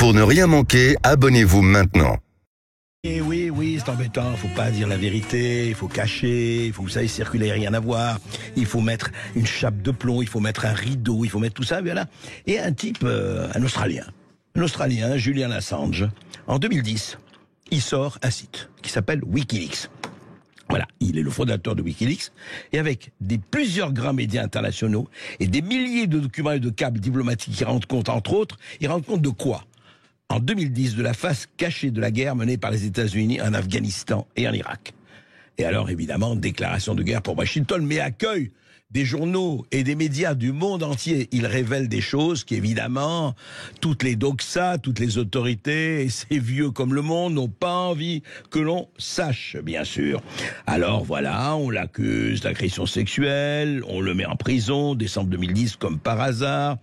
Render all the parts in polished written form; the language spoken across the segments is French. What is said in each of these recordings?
Pour ne rien manquer, abonnez-vous maintenant. Et oui, c'est embêtant, faut pas dire la vérité, il faut cacher, il faut, vous savez, circuler, rien à voir, il faut mettre une chape de plomb, il faut mettre un rideau, il faut mettre tout ça, voilà. Et un type, un Australien, Julian Assange, en 2010, il sort un site qui s'appelle Wikileaks. Voilà, il est le fondateur de Wikileaks, et avec plusieurs grands médias internationaux et des milliers de documents et de câbles diplomatiques qui rendent compte, entre autres, il rend compte de quoi ? En 2010, de la face cachée de la guerre menée par les États-Unis en Afghanistan et en Irak. Et alors, évidemment, déclaration de guerre pour Washington, mais accueil des journaux et des médias du monde entier. Il révèle des choses qu'évidemment, toutes les doxas, toutes les autorités, et ces vieux comme le monde, n'ont pas envie que l'on sache, bien sûr. Alors voilà, on l'accuse d'agression sexuelle, on le met en prison, décembre 2010, comme par hasard.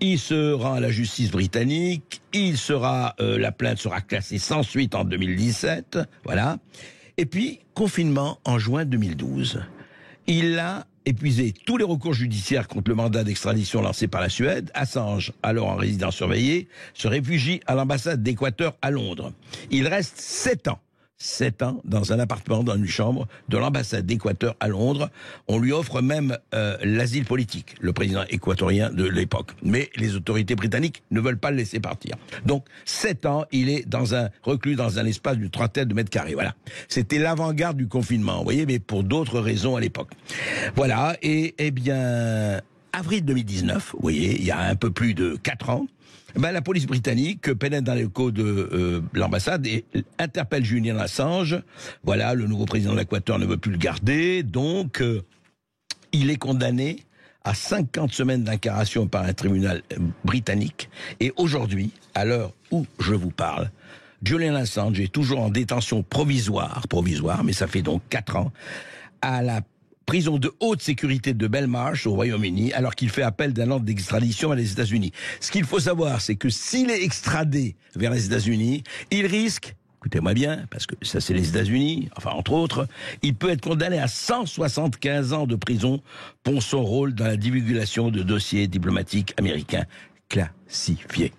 Il se rend à la justice britannique, la plainte sera classée sans suite en 2017, voilà. Et puis, confinement en juin 2012. Il a épuisé tous les recours judiciaires contre le mandat d'extradition lancé par la Suède. Assange, alors en résidence surveillée, se réfugie à l'ambassade d'Équateur à Londres. Il reste 7 ans dans un appartement, dans une chambre de l'ambassade d'Équateur à Londres. On lui offre même l'asile politique, le président équatorien de l'époque. Mais les autorités britanniques ne veulent pas le laisser partir. Donc, 7 ans, il est reclus dans un espace d'une trentaine de mètres carrés. Voilà. C'était l'avant-garde du confinement, vous voyez, mais pour d'autres raisons à l'époque. Voilà, et eh bien, avril 2019, vous voyez, il y a un peu plus de 4 ans, la police britannique pénètre dans les locaux de l'ambassade et interpelle Julian Assange. Voilà, le nouveau président de l'Équateur ne veut plus le garder, donc il est condamné à 50 semaines d'incarcération par un tribunal britannique. Et aujourd'hui, à l'heure où je vous parle, Julian Assange est toujours en détention provisoire, mais ça fait donc 4 ans, à la prison de haute sécurité de Belmarsh au Royaume-Uni, alors qu'il fait appel d'un ordre d'extradition à les États-Unis. Ce qu'il faut savoir, c'est que s'il est extradé vers les États-Unis, il risque, écoutez-moi bien, parce que ça c'est les États-Unis, enfin entre autres, il peut être condamné à 175 ans de prison pour son rôle dans la divulgation de dossiers diplomatiques américains classifiés.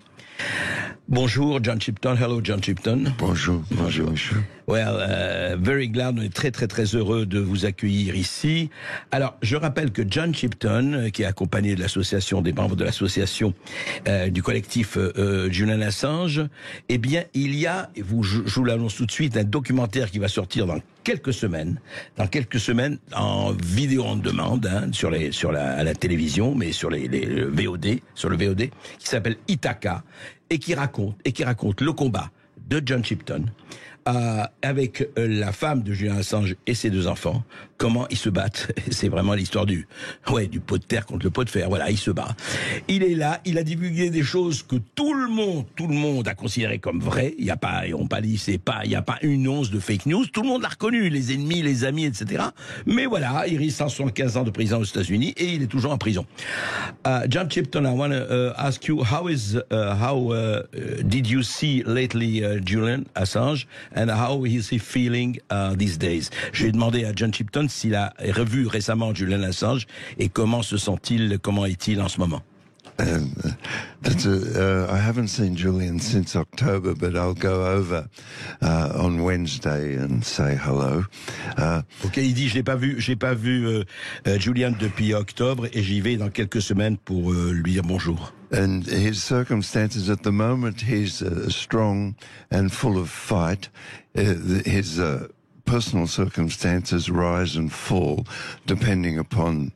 Bonjour John Shipton. Hello John Shipton. Bonjour. Monsieur. Well, very glad, on est très heureux de vous accueillir ici. Alors, je rappelle que John Shipton, qui est accompagné de l'association, des membres de l'association du collectif Julian Assange, eh bien, il y a, je vous l'annonce tout de suite, un documentaire qui va sortir dans quelques semaines, en vidéo on demande, à la télévision, mais sur le VOD, qui s'appelle Ithaca, et qui raconte le combat de John Shipton avec la femme de Julian Assange et ses 2 enfants, comment ils se battent. C'est vraiment l'histoire du pot de terre contre le pot de fer. Voilà, il se bat. Il est là, il a divulgué des choses que tout le monde a considéré comme vraies. Il n'y a pas une once de fake news. Tout le monde l'a reconnu, les ennemis, les amis, etc. Mais voilà, il risque 175 ans de prison aux États-Unis et il est toujours en prison. John Shipton, I want to ask you, how did you see lately Julian Assange? And how is he feeling these days? J'ai demandé à John Shipton s'il a revu récemment Julian Assange et comment est-il en ce moment? I haven't seen Julian since October, but I'll go over on Wednesday and say hello. Ok, il dit j'ai pas vu Julian depuis octobre et j'y vais dans quelques semaines pour lui dire bonjour. And his circumstances at the moment, he's strong and full of fight. His personal circumstances rise and fall depending upon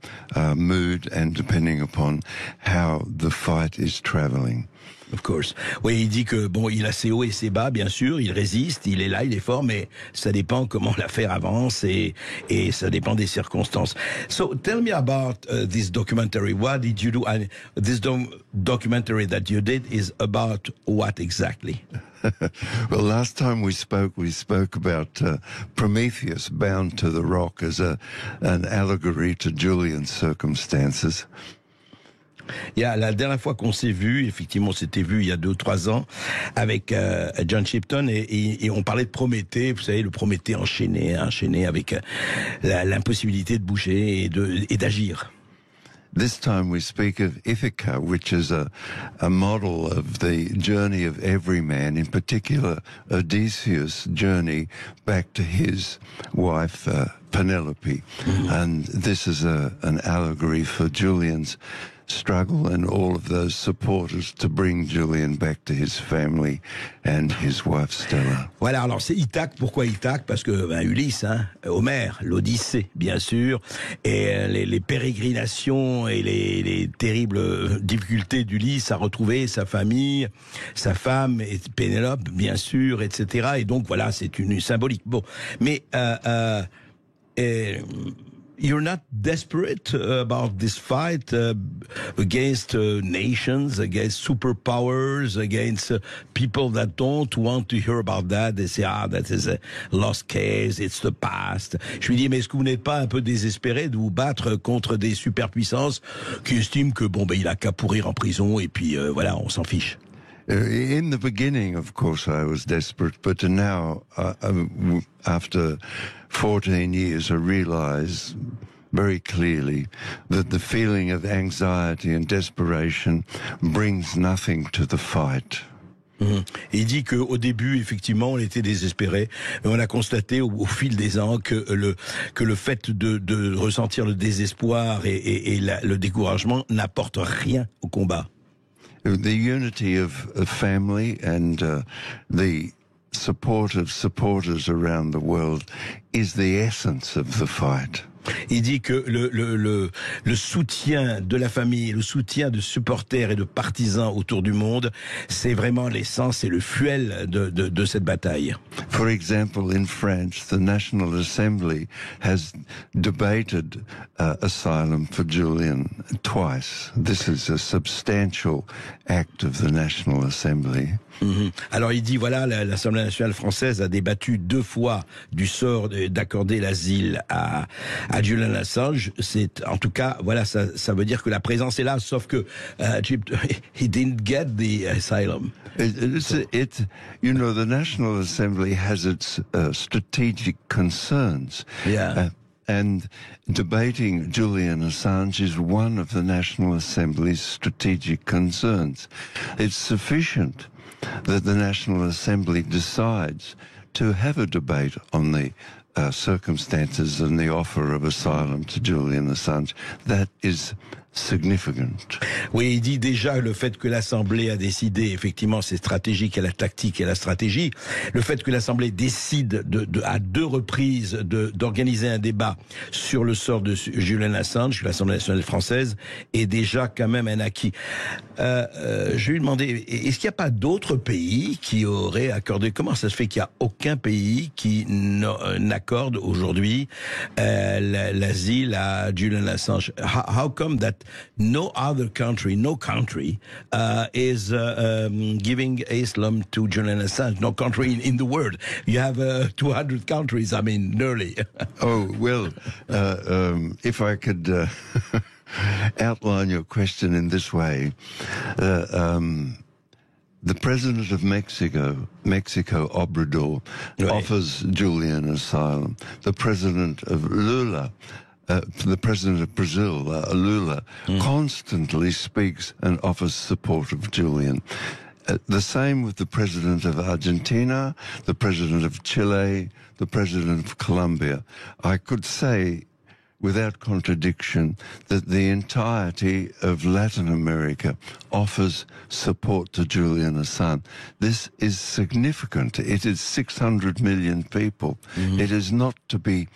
mood and depending upon how the fight is traveling. Of course. Oui, il dit que il a ses hauts et ses bas, bien sûr, il résiste, il est là, il est fort, mais ça dépend comment l'affaire avance et ça dépend des circonstances. So, tell me about this documentary. What did you do? And this documentary that you did is about what exactly? Well, last time we spoke about Prometheus bound to the rock as an allegory to Julian's circumstances. La dernière fois qu'on s'est vu, effectivement, on s'était vu il y a 2 ou 3 ans avec John Shipton et on parlait de Prométhée, vous savez, le Prométhée enchaîné avec l'impossibilité de bouger et d'agir. This time we speak of Ithaca, which is a model of the journey of every man, in particular Odysseus' journey back to his wife Penelope. And this is an allegory for Julian's struggle and all of those supporters to bring Julian back to his family and his wife Stella. Voilà, alors c'est Ithaque. Pourquoi Ithaque? Parce que Ulysse, Homère, l'Odyssée, bien sûr, et les pérégrinations et les terribles difficultés d'Ulysse à retrouver sa famille, sa femme, et Pénélope, bien sûr, etc. Et donc voilà, c'est une symbolique. Bon, mais you're not desperate about this fight against nations, against superpowers, against people that don't want to hear about that. They say, that is a lost case, it's the past. Je lui dis, mais est-ce que vous n'êtes pas un peu désespéré de vous battre contre des superpuissances qui estiment que, il a qu'à pourrir en prison et puis voilà, on s'en fiche? In the beginning, of course, I was desperate, but now, after 14 years, I realize very clearly that the feeling of anxiety and desperation brings nothing to the fight. Il dit qu'au début, effectivement, on était désespéré, mais on a constaté au fil des ans que le fait de ressentir le désespoir et le découragement n'apporte rien au combat. The unity of family and the support of supporters around the world is the essence of the fight. Il dit que le soutien de la famille, le soutien de supporters et de partisans autour du monde, c'est vraiment l'essence et le fuel de cette bataille. For example, in France, the National Assembly has debated asylum for Julian twice. This is a substantial act of the National Assembly. Alors il dit, voilà, l'Assemblée nationale française a débattu 2 fois du sort d'accorder l'asile à Julian Assange. C'est, en tout cas, voilà, ça veut dire que la présence est là, sauf que he didn't get the asylum. You know, the National Assembly has its strategic concerns. Yeah. And debating Julian Assange is one of the National Assembly's strategic concerns. It's sufficient that the National Assembly decides to have a debate on the circumstances and the offer of asylum to Julian Assange. That is significant. Oui, il dit déjà le fait que l'Assemblée a décidé, effectivement, c'est stratégique, il y a la tactique et la stratégie. Le fait que l'Assemblée décide à 2 reprises d'organiser un débat sur le sort de Julian Assange, l'Assemblée nationale française, est déjà quand même un acquis. Je lui ai demandé, est-ce qu'il n'y a pas d'autres pays qui auraient accordé, comment ça se fait qu'il n'y a aucun pays qui n'accorde aujourd'hui l'asile à Julian Assange? How come that no country is giving asylum to Julian Assange? No country in the world. You have 200 countries, I mean, nearly. Oh, well, if I could outline your question in this way, the president of Mexico Obrador, offers Julian asylum. The president of Lula, the president of Brazil, Lula, constantly speaks and offers support of Julian. The same with the president of Argentina, the president of Chile, the president of Colombia. I could say, without contradiction, that the entirety of Latin America offers support to Julian Assange. This is significant. It is 600 million people. It is not to be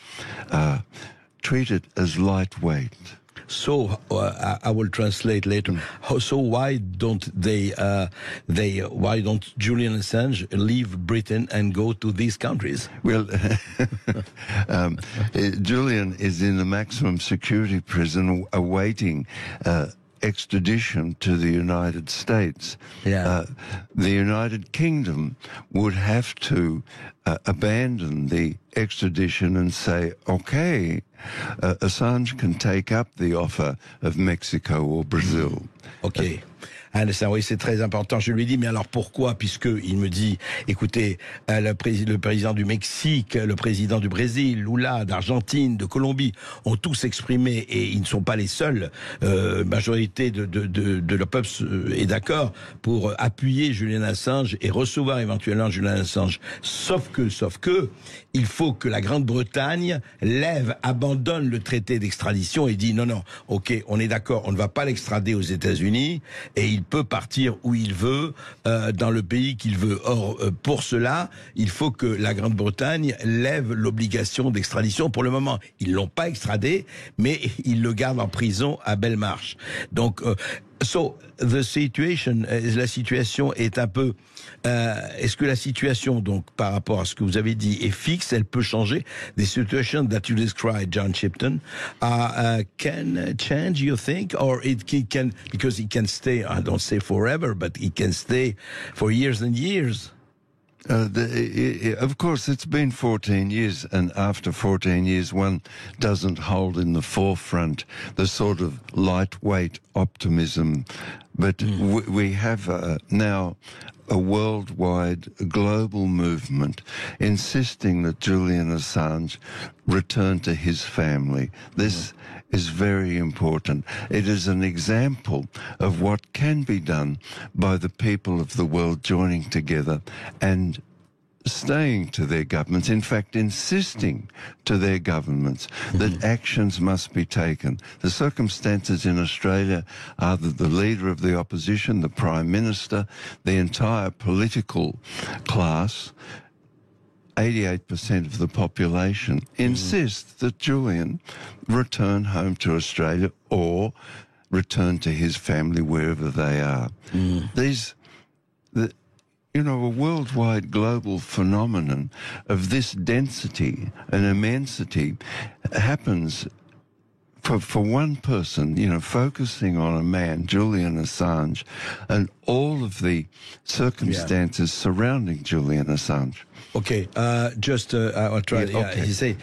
treated as lightweight. So I will translate later. So why don't why don't Julian Assange leave Britain and go to these countries? Well, Julian is in a maximum security prison awaiting extradition to the United States. Yeah. The United Kingdom would have to abandon the extradition and say, okay, Assange can take up the offer of Mexico or Brazil. Okay. Oui, c'est très important. Je lui dis, mais alors pourquoi? Puisque il me dit, écoutez, le président du Mexique, le président du Brésil, Lula, d'Argentine, de Colombie, ont tous exprimé, et ils ne sont pas les seuls, majorité de leur peuple est d'accord pour appuyer Julian Assange et recevoir éventuellement Julian Assange. Sauf que, il faut que la Grande-Bretagne abandonne le traité d'extradition et dit non, ok, on est d'accord, on ne va pas l'extrader aux États-Unis et il peut partir où il veut, dans le pays qu'il veut. Or, pour cela, il faut que la Grande-Bretagne lève l'obligation d'extradition. Pour le moment, ils l'ont pas extradé, mais ils le gardent en prison à Belmarsh. Donc, la situation est un peu. Est-ce que la situation, donc, par rapport à ce que vous avez dit, est fixe? Elle peut changer. The situation that you described, John Shipton, can change, you think, or it can, because it can stay. I don't say forever, but it can stay for years and years. Of course, it's been 14 years, and after 14 years, one doesn't hold in the forefront the sort of lightweight optimism. But we have now a worldwide, global movement insisting that Julian Assange return to his family. This is very important. It is an example of what can be done by the people of the world joining together and staying to their governments, in fact, insisting to their governments that actions must be taken. The circumstances in Australia are that the leader of the opposition, the Prime Minister, the entire political class, 88% of the population insist that Julian return home to Australia or return to his family wherever they are. A worldwide global phenomenon of this density and immensity happens for one person, focusing on a man, Julian Assange, and all of the circumstances surrounding Julian Assange. Okay, I'll try. Okay. He say,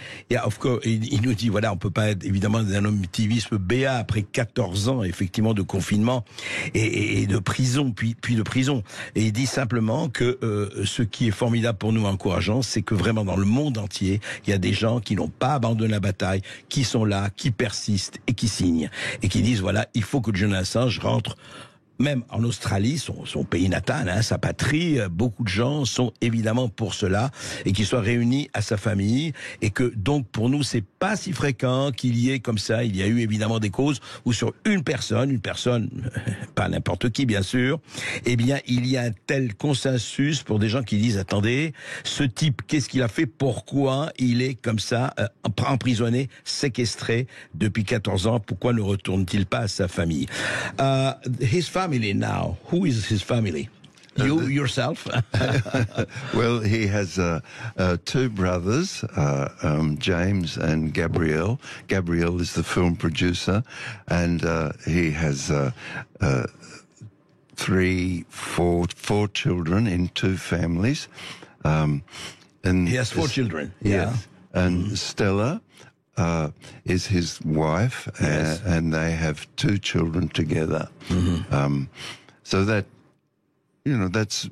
of course, il nous dit, voilà, on peut pas être évidemment d'un optimisme béat après 14 ans, effectivement, de confinement et de prison, puis de prison. Et il dit simplement que ce qui est formidable pour nous, encourageant, c'est que vraiment dans le monde entier, il y a des gens qui n'ont pas abandonné la bataille, qui sont là, qui persistent et qui signent. Et qui disent, voilà, il faut que Julian Assange rentre. Même en Australie, son pays natal, sa patrie, beaucoup de gens sont évidemment pour cela et qu'ils soient réunis à sa famille et que donc pour nous c'est pas si fréquent qu'il y ait comme ça. Il y a eu évidemment des causes où sur une personne, pas n'importe qui bien sûr, eh bien il y a un tel consensus pour des gens qui disent attendez, ce type qu'est-ce qu'il a fait, pourquoi il est comme ça emprisonné, séquestré depuis 14 ans, pourquoi ne retourne-t-il pas à sa famille? His family now. Who is his family? You yourself? Well, he has two brothers, James and Gabrielle. Gabrielle is the film producer, and he has four children in two families. And he has four children. Yeah. And Stella is his wife, yes. And they have two children together. So that's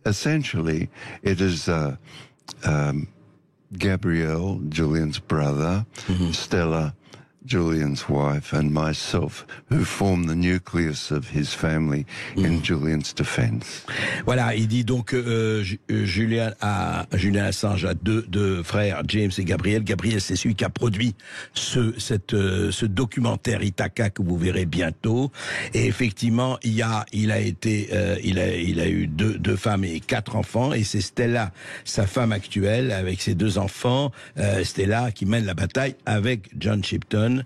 essentially, it is Gabrielle, Julian's brother, Stella, Julian's wife, and myself, who form the nucleus of his family in Julian's defense. Voilà, il dit donc Julian Assange a deux frères, James et Gabriel. Gabriel, c'est celui qui a produit ce documentaire Ithaca que vous verrez bientôt. Et effectivement, il a eu deux femmes et 4 enfants. Et c'est Stella, sa femme actuelle, avec ses 2 enfants, Stella, qui mène la bataille avec John Shipton.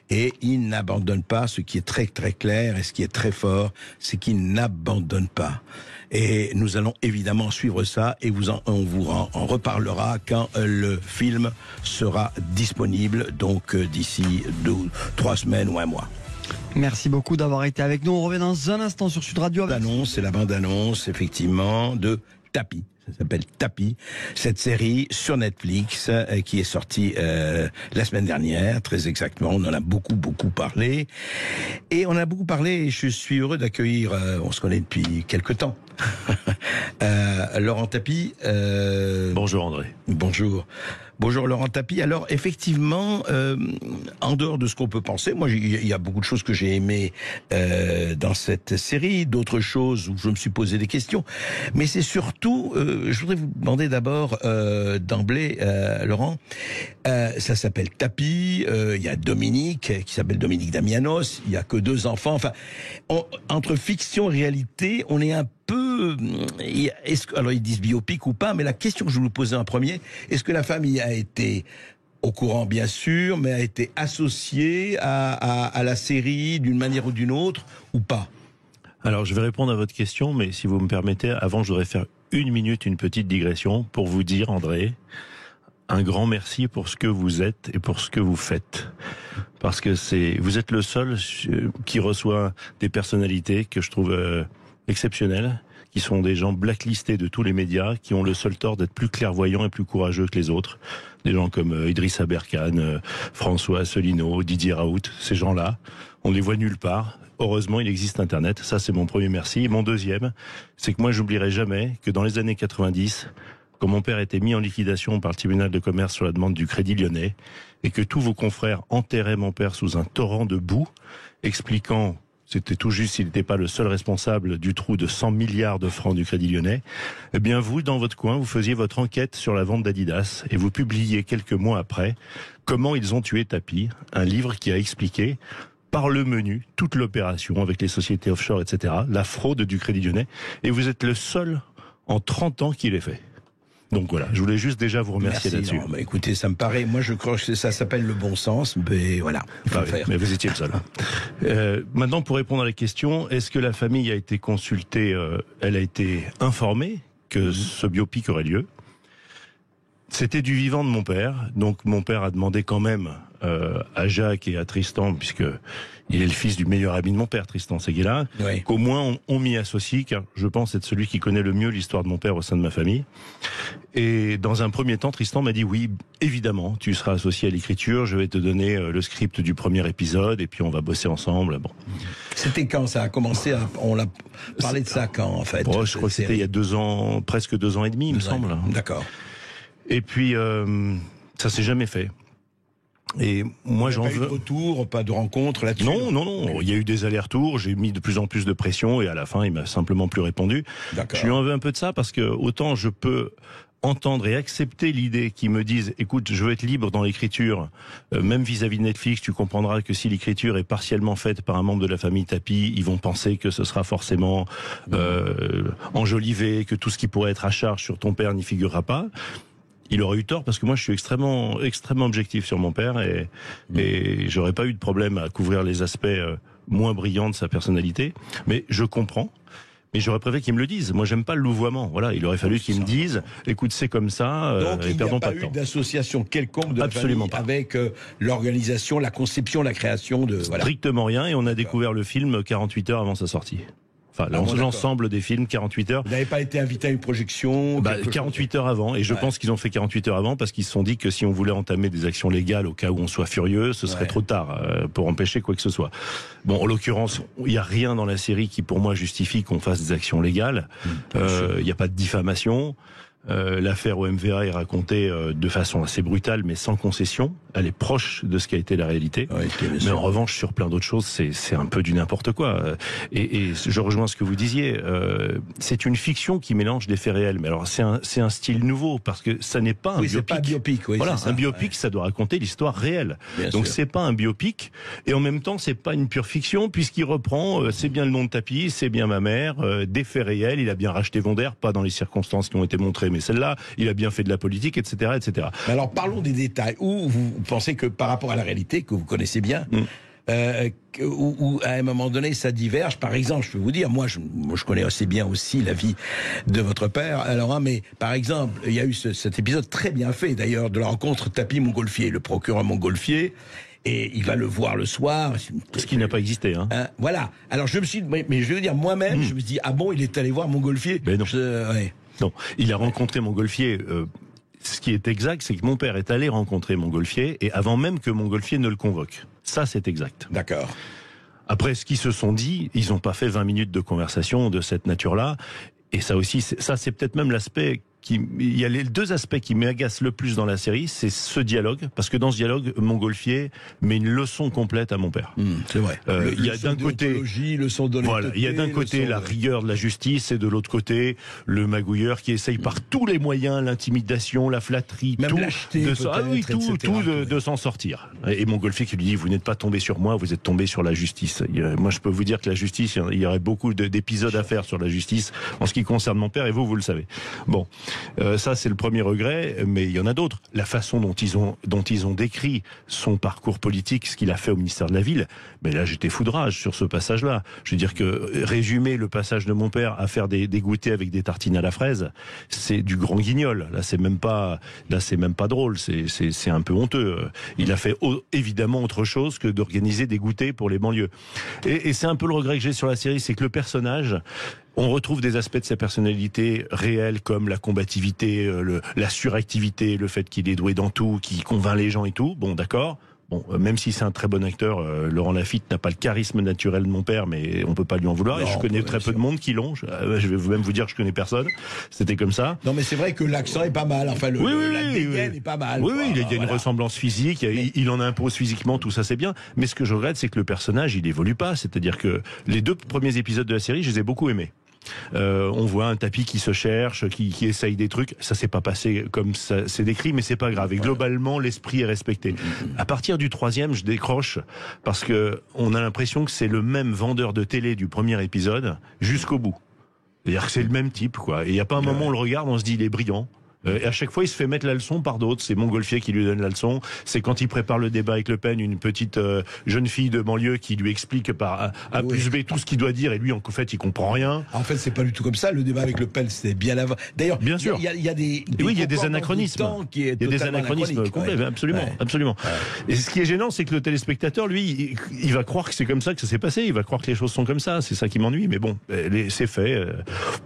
Et il n'abandonne pas. Ce qui est très très clair et ce qui est très fort, c'est qu'il n'abandonne pas. Et nous allons évidemment suivre ça et on vous en reparlera quand le film sera disponible, donc d'ici 3 semaines ou 1 mois. Merci beaucoup d'avoir été avec nous. On revient dans un instant sur Sud Radio. C'est la bande-annonce, effectivement, de Tapi. Ça s'appelle Tapi, cette série sur Netflix qui est sortie la semaine dernière, très exactement. On en a beaucoup parlé. Et on a beaucoup parlé, et je suis heureux d'accueillir, on se connaît depuis quelque temps, Laurent Tapi. Bonjour André. Bonjour Laurent Tapi. Alors effectivement, en dehors de ce qu'on peut penser, moi il y a beaucoup de choses que j'ai aimées dans cette série, d'autres choses où je me suis posé des questions, mais c'est surtout, je voudrais vous demander d'abord d'emblée, Laurent, ça s'appelle Tapi, il y a Dominique qui s'appelle Dominique Damianos, il y a que 2 enfants, enfin entre fiction et réalité, on est un peu, alors ils disent biopic ou pas, mais la question que je vous posais en premier, est-ce que la famille a été au courant, bien sûr, mais a été associée à la série d'une manière ou d'une autre, ou pas? Alors, je vais répondre à votre question, mais si vous me permettez, avant, je voudrais faire une petite digression pour vous dire, André, un grand merci pour ce que vous êtes et pour ce que vous faites. Parce que vous êtes le seul qui reçoit des personnalités que je trouve exceptionnelles, qui sont des gens blacklistés de tous les médias, qui ont le seul tort d'être plus clairvoyants et plus courageux que les autres. Des gens comme Idriss Aberkane, François Asselineau, Didier Raoult, ces gens-là, on les voit nulle part. Heureusement, il existe Internet. Ça, c'est mon premier merci. Et mon deuxième, c'est que moi, j'oublierai jamais que dans les années 90, quand mon père était mis en liquidation par le tribunal de commerce sur la demande du Crédit Lyonnais, et que tous vos confrères enterraient mon père sous un torrent de boue, expliquant... C'était tout juste s'il n'était pas le seul responsable du trou de 100 milliards de francs du Crédit Lyonnais. Eh bien, vous, dans votre coin, vous faisiez votre enquête sur la vente d'Adidas et vous publiez quelques mois après Comment ils ont tué Tapi, un livre qui a expliqué par le menu toute l'opération avec les sociétés offshore, etc., la fraude du Crédit Lyonnais. Et vous êtes le seul en 30 ans qui l'ait fait. Donc voilà, je voulais juste déjà vous remercier là-dessus. Bah écoutez, ça me paraît, moi je crois que ça s'appelle le bon sens, mais voilà, il faut le faire. Mais vous étiez le seul. Maintenant, pour répondre à la question, est-ce que la famille a été consultée, elle a été informée que ce biopic aurait lieu? C'était du vivant de mon père, donc mon père a demandé quand même à Jacques et à Tristan, puisque il est le fils du meilleur ami de mon père, Tristan Seguela, oui, qu'au moins on m'y associe, car je pense être celui qui connaît le mieux l'histoire de mon père au sein de ma famille. Et dans un premier temps, Tristan m'a dit oui, évidemment, tu seras associé à l'écriture, je vais te donner le script du premier épisode, et puis on va bosser ensemble. Bon. C'était quand ça a commencé on a parlé de ça quand, en fait? Bon, je crois que c'était il y a 2 ans, presque 2 ans et demi, il me semble. D'accord. Et puis, ça s'est jamais fait. Et moi, j'en veux. Pas eu de retour, pas de rencontre là-dessus? Non. Il y a eu des allers-retours. J'ai mis de plus en plus de pression et à la fin, il m'a simplement plus répondu. Je lui en veux un peu de ça parce que autant je peux entendre et accepter l'idée qu'ils me disent écoute, je veux être libre dans l'écriture, même vis-à-vis de Netflix, tu comprendras que si l'écriture est partiellement faite par un membre de la famille Tapi, ils vont penser que ce sera forcément enjolivé, que tout ce qui pourrait être à charge sur ton père n'y figurera pas. Il aurait eu tort parce que moi je suis extrêmement objectif sur mon père et j'aurais pas eu de problème à couvrir les aspects moins brillants de sa personnalité. Mais je comprends. Mais j'aurais préféré qu'ils me le disent. Moi, j'aime pas le louvoiement. Voilà, il aurait fallu qu'ils me disent, écoute, c'est comme ça. Donc, il n'y a pas eu d'association quelconque de la famille avec l'organisation, la conception, la création de... Voilà. Strictement rien. Et on a découvert le film 48 heures avant sa sortie. Enfin, l'ensemble des films, 48 heures. Vous n'avez pas été invité à une projection? 48 heures avant. Et je pense qu'ils ont fait 48 heures avant parce qu'ils se sont dit que si on voulait entamer des actions légales au cas où on soit furieux, ce serait trop tard pour empêcher quoi que ce soit. Bon, en l'occurrence, il n'y a rien dans la série qui, pour moi, justifie qu'on fasse des actions légales. Il n'y a pas de diffamation. L'affaire OMVA est racontée de façon assez brutale, mais sans concession. Elle est proche de ce qu'a été la réalité. Mais en revanche, sur plein d'autres choses, c'est un peu du n'importe quoi. Et je rejoins ce que vous disiez. C'est une fiction qui mélange des faits réels. Mais alors, c'est un style nouveau parce que ça n'est pas un biopic. C'est pas un biopic. Voilà, un biopic, ça doit raconter l'histoire réelle. Donc c'est pas un biopic. Et en même temps, c'est pas une pure fiction puisqu'il reprend. C'est bien le nom de Tapi, c'est bien ma mère, des faits réels. Il a bien racheté Vendère, pas dans les circonstances qui ont été montrées, mais celle-là, il a bien fait de la politique, etc., etc. Mais alors parlons des détails. Où vous pensez que par rapport à la réalité, que vous connaissez bien, où à un moment donné ça diverge. Par exemple, je peux vous dire, moi je connais assez bien aussi la vie de votre père, alors, mais par exemple, il y a eu cet épisode très bien fait d'ailleurs de la rencontre Tapi-Montgolfier, le procureur Montgolfier. Et il va le voir le soir. Ce qui n'a pas existé, hein. Voilà. Alors je me suis, mais je veux dire moi-même, je me suis dit ah bon, il est allé voir Montgolfier. Mais non. Non, il a rencontré Montgolfier. Ce qui est exact, c'est que mon père est allé rencontrer Montgolfier et avant même que Montgolfier ne le convoque. Ça, c'est exact. D'accord. Après, ce qu'ils se sont dit, ils n'ont pas fait 20 minutes de conversation de cette nature-là. Et ça aussi, ça c'est peut-être même l'aspect il y a les deux aspects qui m'agacent le plus dans la série, c'est ce dialogue, parce que dans ce dialogue, Montgolfier met une leçon complète à mon père. C'est vrai. Il y a d'un côté, voilà, il y a d'un côté la rigueur de la justice et de l'autre côté le magouilleur qui essaye par tous les moyens, l'intimidation, la flatterie, même tout, de s'en sortir. Et Montgolfier qui lui dit, vous n'êtes pas tombé sur moi, vous êtes tombé sur la justice. Moi, je peux vous dire que la justice, il y aurait beaucoup d'épisodes à faire sur la justice en ce qui concerne mon père, et vous le savez. Bon. Ça, c'est le premier regret, mais il y en a d'autres. La façon dont ils ont décrit son parcours politique, ce qu'il a fait au ministère de la Ville, mais là, j'étais foudrage sur ce passage-là. Je veux dire que résumer le passage de mon père à faire des goûters avec des tartines à la fraise, c'est du grand guignol. Là, c'est même pas drôle. C'est un peu honteux. Il a fait évidemment autre chose que d'organiser des goûters pour les banlieues. Et c'est un peu le regret que j'ai sur la série, c'est que le personnage, on retrouve des aspects de sa personnalité réels comme la combativité, la suractivité, le fait qu'il est doué dans tout, qu'il convainc les gens et tout. Bon, d'accord. Bon, même si c'est un très bon acteur, Laurent Lafitte n'a pas le charisme naturel de mon père, mais on peut pas lui en vouloir. Non, et je connais très peu de monde qui l'ont. Je vais même vous dire que je connais personne. C'était comme ça. Non, mais c'est vrai que l'accent est pas mal. Enfin, la dégaine est pas mal. Oui, il y a une ressemblance physique. Il en impose physiquement, tout ça c'est bien. Mais ce que je regrette, c'est que le personnage, il évolue pas. C'est-à-dire que les 2 premiers épisodes de la série, je les ai beaucoup aimés. On voit un tapis qui se cherche, qui essaye des trucs. Ça s'est pas passé comme ça c'est décrit, mais c'est pas grave. Et globalement, l'esprit est respecté. À partir du 3e, je décroche parce que on a l'impression que c'est le même vendeur de télé du premier épisode jusqu'au bout. C'est-à-dire que c'est le même type, quoi. Et il y a pas un moment où on le regarde, on se dit il est brillant. Et à chaque fois, il se fait mettre la leçon par d'autres. C'est Montgolfier qui lui donne la leçon. C'est quand il prépare le débat avec Le Pen, une petite jeune fille de banlieue qui lui explique par A plus B tout ce qu'il doit dire. Et lui, en fait, il comprend rien. En fait, c'est pas du tout comme ça. Le débat avec Le Pen, c'était bien avant. D'ailleurs, bien sûr, il y a des anachronismes. Il y a des anachronismes complets, absolument, absolument. Et ce qui est gênant, c'est que le téléspectateur, lui, il va croire que c'est comme ça que ça s'est passé. Il va croire que les choses sont comme ça. C'est ça qui m'ennuie. Mais bon, c'est fait.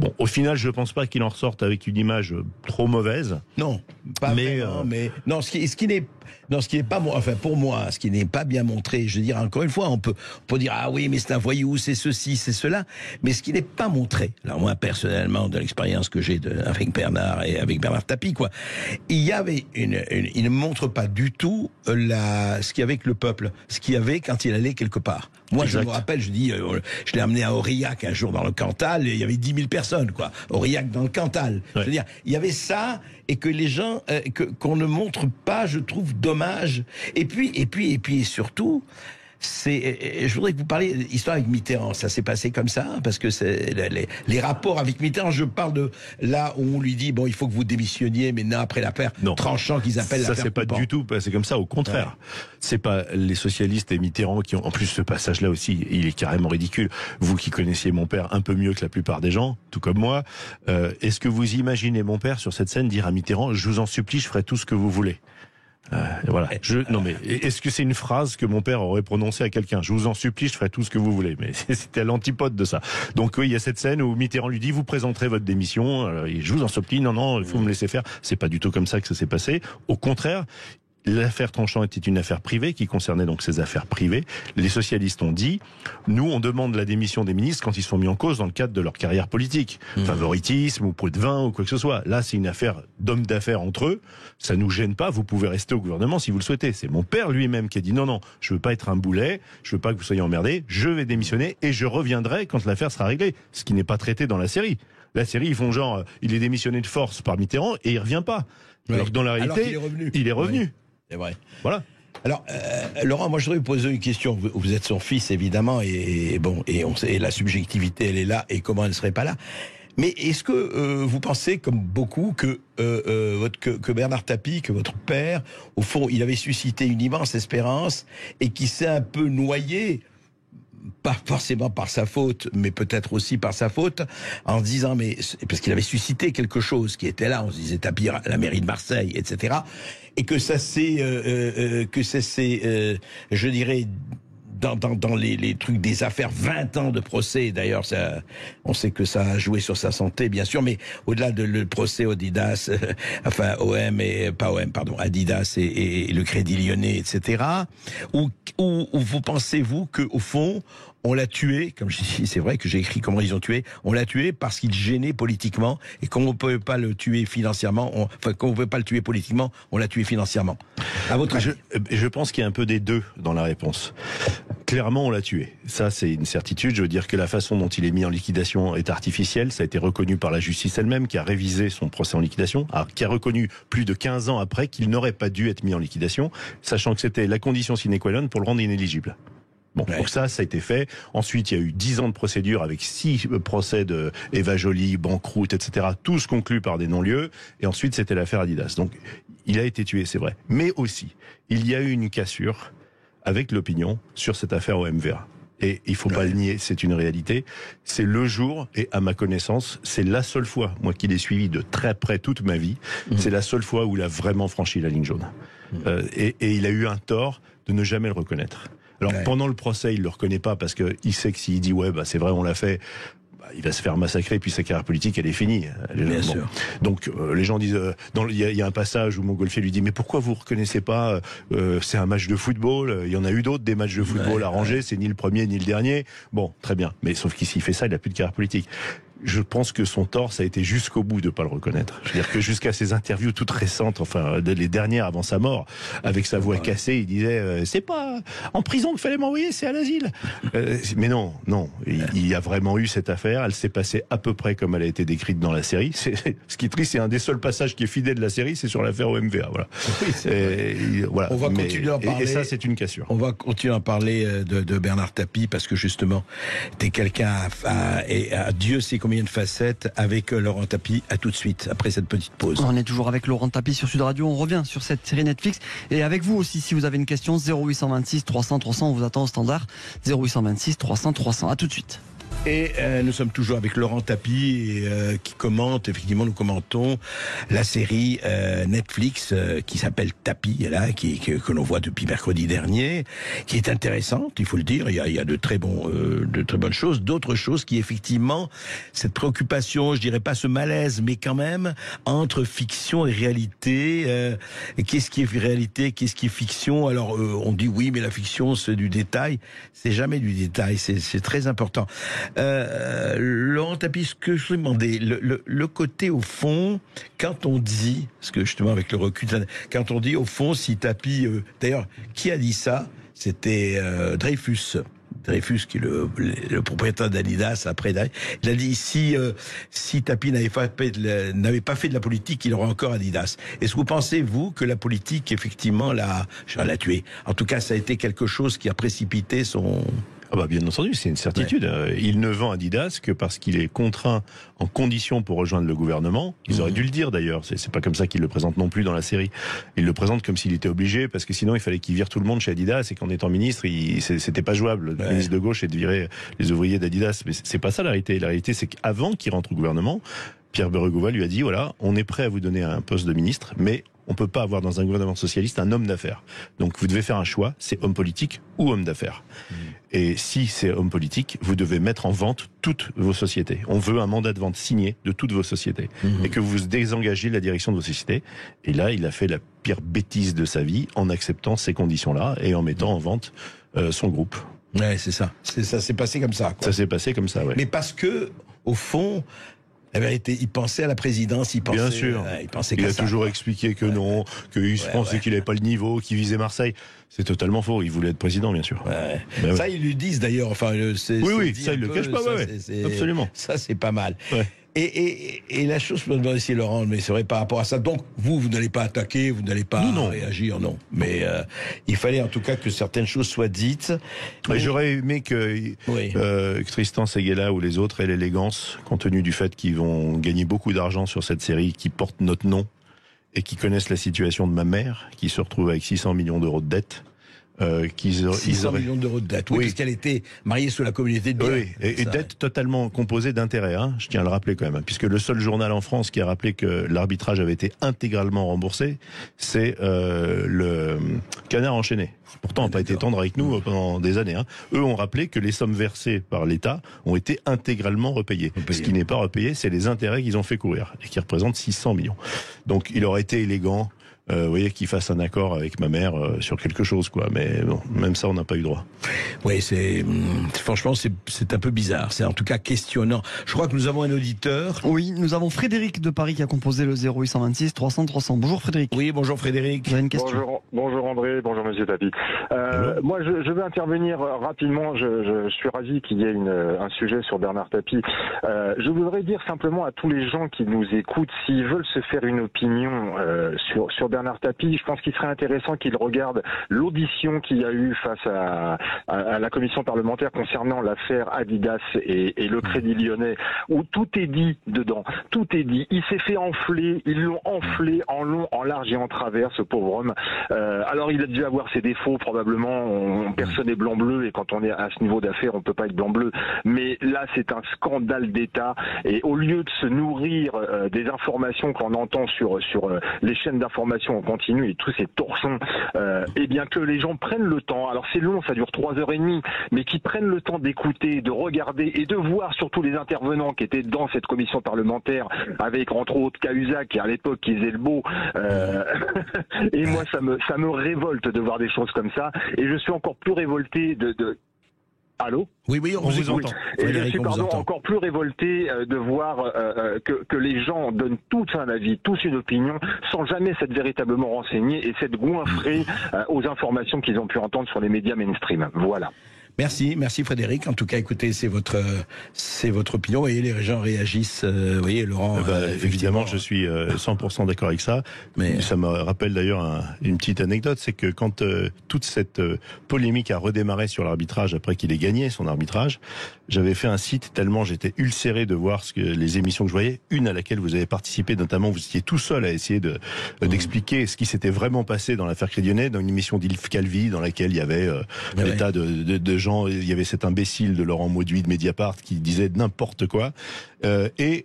Bon, au final, je pense pas qu'il en ressorte avec une image trop mauvaise. Non, pas vraiment, mais non, ce qui n'est pas, enfin pour moi, ce qui n'est pas bien montré, je veux dire encore une fois, on peut dire ah oui, mais c'est un voyou, c'est ceci, c'est cela, mais ce qui n'est pas montré, alors moi personnellement, de l'expérience que j'ai avec Bernard et avec Bernard Tapie, quoi, il ne montre pas du tout ce qu'il y avait avec le peuple, ce qu'il y avait quand il allait quelque part. Moi, exact. Je me rappelle, je l'ai amené à Aurillac un jour dans le Cantal, et il y avait 10 000 personnes, quoi. Aurillac dans le Cantal. Ouais. Je veux dire, il y avait ça, et que les gens, qu'on ne montre pas, je trouve dommage. Et puis surtout, je voudrais que vous parliez de l'histoire avec Mitterrand. Ça s'est passé comme ça, parce que c'est les rapports avec Mitterrand. Je parle de là où on lui dit bon, il faut que vous démissionniez, mais non, après l'affaire tranchant qu'ils appellent l'affaire. Ça c'est pas du tout passé comme ça. Au contraire, ouais. C'est pas les socialistes et Mitterrand qui ont. En plus, ce passage-là aussi, il est carrément ridicule. Vous qui connaissiez mon père un peu mieux que la plupart des gens, tout comme moi, est-ce que vous imaginez mon père sur cette scène dire à Mitterrand, je vous en supplie, je ferai tout ce que vous voulez. Voilà. Non mais est-ce que c'est une phrase que mon père aurait prononcée à quelqu'un? Je vous en supplie, je ferai tout ce que vous voulez. Mais c'était à l'antipode de ça. Donc oui, il y a cette scène où Mitterrand lui dit vous présenterez votre démission. Et je vous en supplie, non, il faut me laisser faire. C'est pas du tout comme ça que ça s'est passé. Au contraire. L'affaire Tranchant était une affaire privée qui concernait donc ces affaires privées. Les socialistes ont dit, nous on demande la démission des ministres quand ils sont mis en cause dans le cadre de leur carrière politique. Favoritisme ou pot de vin ou quoi que ce soit. Là c'est une affaire d'hommes d'affaires entre eux. Ça nous gêne pas, vous pouvez rester au gouvernement si vous le souhaitez. C'est mon père lui-même qui a dit non, je veux pas être un boulet, je veux pas que vous soyez emmerdés, je vais démissionner et je reviendrai quand l'affaire sera réglée. Ce qui n'est pas traité dans la série. La série, ils font genre, il est démissionné de force par Mitterrand et il revient pas. Oui. Alors que dans la réalité, il est revenu. Oui. C'est vrai. Voilà. Alors, Laurent, moi je voudrais vous poser une question. Vous êtes son fils, évidemment, et on sait, la subjectivité, elle est là, et comment elle ne serait pas là. Mais est-ce que vous pensez, comme beaucoup, que Bernard Tapie, que votre père, au fond, il avait suscité une immense espérance et qui s'est un peu noyé, pas forcément par sa faute, mais peut-être aussi par sa faute, en se disant, mais parce qu'il avait suscité quelque chose qui était là, on se disait Tapie à la mairie de Marseille, etc., et que ça s'est, je dirais, dans les trucs des affaires, 20 ans de procès. D'ailleurs, on sait que ça a joué sur sa santé, bien sûr, mais au-delà de le procès Adidas, Adidas et le Crédit Lyonnais, etc. Où vous pensez-vous que au fond on l'a tué, comme je dis, c'est vrai que j'ai écrit comment ils ont tué, on l'a tué parce qu'il gênait politiquement, et comme on ne pouvait pas le tuer financièrement, comme on ne pouvait pas le tuer politiquement, on l'a tué financièrement. À votre avis? Je pense qu'il y a un peu des deux dans la réponse. Clairement, on l'a tué. Ça, c'est une certitude. Je veux dire que la façon dont il est mis en liquidation est artificielle. Ça a été reconnu par la justice elle-même, qui a révisé son procès en liquidation, qui a reconnu plus de 15 ans après qu'il n'aurait pas dû être mis en liquidation, sachant que c'était la condition sine qua non pour le rendre inéligible. Bon, donc ça a été fait. Ensuite, il y a eu 10 ans de procédure avec 6 procès de Eva Joly, banqueroute, etc. Tous conclus par des non-lieux. Et ensuite, c'était l'affaire Adidas. Donc, il a été tué, c'est vrai. Mais aussi, il y a eu une cassure avec l'opinion sur cette affaire au MVA. Et il faut pas le nier, c'est une réalité. C'est le jour, et à ma connaissance, c'est la seule fois, moi qui l'ai suivi de très près toute ma vie, c'est la seule fois où il a vraiment franchi la ligne jaune. Et il a eu un tort de ne jamais le reconnaître. Alors pendant le procès, il le reconnaît pas parce que il sait que s'il dit c'est vrai, on l'a fait, il va se faire massacrer, puis sa carrière politique, elle est finie. Bien sûr. Donc les gens disent, il y a un passage où Montgolfier lui dit, mais pourquoi vous reconnaissez pas, c'est un match de football, il y en a eu d'autres des matchs de football arrangés, c'est ni le premier ni le dernier. Bon, très bien, mais sauf qu'ici il fait ça, il a plus de carrière politique. Je pense que son tort, ça a été jusqu'au bout de pas le reconnaître. Je veux dire que jusqu'à ses interviews toutes récentes, enfin les dernières avant sa mort, avec sa voix cassée, il disait c'est pas en prison qu'il fallait m'envoyer, c'est à l'asile. Mais non, il y a vraiment eu cette affaire. Elle s'est passée à peu près comme elle a été décrite dans la série. Ce qui est triste, c'est un des seuls passages qui est fidèle de la série, c'est sur l'affaire OMVA. Voilà. Oui, voilà. On va continuer à en parler. Et ça, c'est une cassure. On va continuer à parler de Bernard Tapie parce que justement, t'es quelqu'un à Dieu sait combien de facettes avec Laurent Tapie. À tout de suite après cette petite pause. On est toujours avec Laurent Tapie sur Sud Radio. On revient sur cette série Netflix et avec vous aussi si vous avez une question 0826 300 300. On vous attend au standard 0826 300 300. À tout de suite. Et nous sommes toujours avec Laurent Tapie qui commente, effectivement nous commentons la série Netflix qui s'appelle Tapie, là, que l'on voit depuis mercredi dernier, qui est intéressante, il faut le dire, il y a de très bonnes choses, d'autres choses qui effectivement, cette préoccupation, je dirais pas ce malaise, mais quand même, entre fiction et réalité, qu'est-ce qui est réalité, qu'est-ce qui est fiction? Alors on dit oui, mais la fiction c'est du détail, c'est jamais du détail, c'est très important. Laurent Tapie, ce que je vous demandais, le côté au fond, quand on dit, parce que justement avec le recul, quand on dit au fond, si Tapie, d'ailleurs, qui a dit ça? C'était Dreyfus, qui est le propriétaire d'Adidas après. Il a dit si Tapie n'avait pas fait de la politique, il aurait encore Adidas. Est-ce que vous pensez, vous, que la politique, effectivement, l'a tué? En tout cas, ça a été quelque chose qui a précipité son... Ah bah bien entendu, c'est une certitude. Ouais. Il ne vend Adidas que parce qu'il est contraint en condition pour rejoindre le gouvernement. Ils auraient dû le dire d'ailleurs. C'est pas comme ça qu'il le présente non plus dans la série. Il le présente comme s'il était obligé parce que sinon il fallait qu'il vire tout le monde chez Adidas et qu'en étant ministre, c'était pas jouable. Le ministre de gauche est de virer les ouvriers d'Adidas. Mais c'est pas ça la réalité. La réalité, c'est qu'avant qu'il rentre au gouvernement, Pierre Bérégovoy lui a dit voilà, on est prêt à vous donner un poste de ministre, mais on peut pas avoir dans un gouvernement socialiste un homme d'affaires. Donc vous devez faire un choix, c'est homme politique ou homme d'affaires. Et si c'est homme politique, vous devez mettre en vente toutes vos sociétés. On veut un mandat de vente signé de toutes vos sociétés. Et que vous désengagez de la direction de vos sociétés. Et là, il a fait la pire bêtise de sa vie en acceptant ces conditions-là et en mettant en vente son groupe. Ouais, c'est ça. Ça s'est passé comme ça, quoi. Ça s'est passé comme ça, ouais. Mais parce que, au fond, la vérité, il pensait à la présidence, Bien sûr. Il a toujours expliqué que non, qu'il pensait qu'il n'avait pas le niveau, qu'il visait Marseille. C'est totalement faux. Il voulait être président, bien sûr. Ouais. Ça, ils lui disent d'ailleurs. Enfin, oui, ça, il le cache pas. Absolument. Ça, c'est pas mal. Ouais. Et la chose, je me demande ici, Laurent, mais c'est vrai par rapport à ça. Donc, vous n'allez pas attaquer, vous n'allez pas réagir, non. Mais il fallait en tout cas que certaines choses soient dites. J'aurais aimé que Tristan Seguela ou les autres aient l'élégance, compte tenu du fait qu'ils vont gagner beaucoup d'argent sur cette série qui porte notre nom et qui connaissent la situation de ma mère, qui se retrouve avec 600 millions d'euros de dette. qu'ils auraient... 600 millions d'euros de dette, oui, Oui. parce qu'elle était mariée sous la communauté de biens. Oui, et Ça, dette totalement composée d'intérêts, hein, je tiens à le rappeler quand même, hein, puisque le seul journal en France qui a rappelé que l'arbitrage avait été intégralement remboursé, c'est le Canard enchaîné. Pourtant, on n'a pas été tendre avec nous pendant des années. Hein. Eux ont rappelé que les sommes versées par l'État ont été intégralement repayées. Ce qui n'est pas repayé, c'est les intérêts qu'ils ont fait courir, et qui représentent 600 millions. Donc il aurait été élégant, vous voyez, qu'ils fassent un accord avec ma mère sur quelque chose, quoi. Mais bon, même ça, on n'a pas eu droit. Oui, franchement, c'est un peu bizarre. C'est en tout cas questionnant. Je crois que nous avons un auditeur. Oui, nous avons Frédéric de Paris qui a composé le 0826 300 300. Bonjour Frédéric. Oui, bonjour Frédéric. Vous avez une question? Bonjour André, bonjour Monsieur Tapi. Moi, je veux intervenir rapidement. Je suis ravi qu'il y ait un sujet sur Bernard Tapie. Je voudrais dire simplement à tous les gens qui nous écoutent, s'ils veulent se faire une opinion sur Bernard Tapie, je pense qu'il serait intéressant qu'ils regardent l'audition qu'il y a eu face à la commission parlementaire concernant l'affaire Adidas et le Crédit Lyonnais, où tout est dit dedans. Tout est dit. Il s'est fait enfler. Ils l'ont enflé en long, en large et en travers, ce pauvre homme. Alors il a dû avoir ses défauts, probablement. Personne n'est blanc-bleu, et quand on est à ce niveau d'affaires, on peut pas être blanc-bleu. Mais là, c'est un scandale d'État. Et au lieu de se nourrir des informations qu'on entend sur les chaînes d'information en continu et tous ces torchons, eh bien que les gens prennent le temps. Alors c'est long, ça dure 3h30, mais qu'ils prennent le temps d'écouter, de regarder et de voir surtout les intervenants qui étaient dans cette commission parlementaire, avec entre autres Cahuzac, qui à l'époque qui faisait le beau. Et moi, ça me révolte de voir des choses comme ça. Et je suis encore plus révolté de... Allô? Oui, on vous entend. Et je suis encore plus révolté de voir que les gens donnent tous un avis, tous une opinion, sans jamais s'être véritablement renseignés et s'être goinfrés aux informations qu'ils ont pu entendre sur les médias mainstream. Voilà. Merci Frédéric. En tout cas, écoutez, c'est votre opinion et les gens réagissent. Vous voyez, Laurent. Évidemment, je suis 100% d'accord avec ça. Mais ça me rappelle d'ailleurs une petite anecdote, c'est que quand toute cette polémique a redémarré sur l'arbitrage après qu'il ait gagné son arbitrage, j'avais fait un site tellement j'étais ulcéré de voir les émissions que je voyais. Une à laquelle vous avez participé, notamment, vous étiez tout seul à essayer d'expliquer ce qui s'était vraiment passé dans l'affaire Crédit Lyonnais, dans une émission d'Yves Calvi, dans laquelle il y avait des tas de gens. Il y avait cet imbécile de Laurent Mauduit de Mediapart qui disait n'importe quoi. J'avais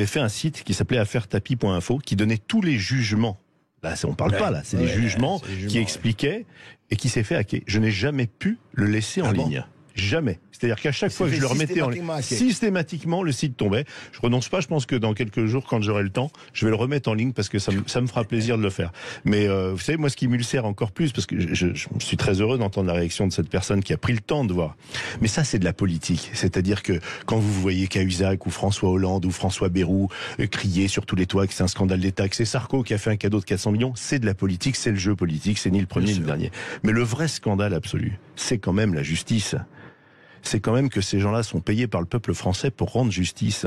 fait un site qui s'appelait affaire-tapie.info qui donnait tous les jugements. Là, on parle pas là, c'est les jugements qui expliquaient et qui s'est fait hacker. Je n'ai jamais pu le laisser en ligne. Jamais. C'est-à-dire qu'à chaque fois que je le remettais en ligne, systématiquement, le site tombait. Je renonce pas, je pense que dans quelques jours, quand j'aurai le temps, je vais le remettre en ligne parce que ça me fera plaisir de le faire. Mais vous savez, moi, ce qui m'ulcère encore plus, parce que je suis très heureux d'entendre la réaction de cette personne qui a pris le temps de voir. Mais ça, c'est de la politique. C'est-à-dire que quand vous voyez Cahuzac ou François Hollande ou François Bayrou crier sur tous les toits que c'est un scandale d'État, que c'est Sarko qui a fait un cadeau de 400 millions, c'est de la politique, c'est le jeu politique, c'est ni le premier ni le dernier. Mais le vrai scandale absolu, c'est quand même la justice. C'est quand même que ces gens-là sont payés par le peuple français pour rendre justice.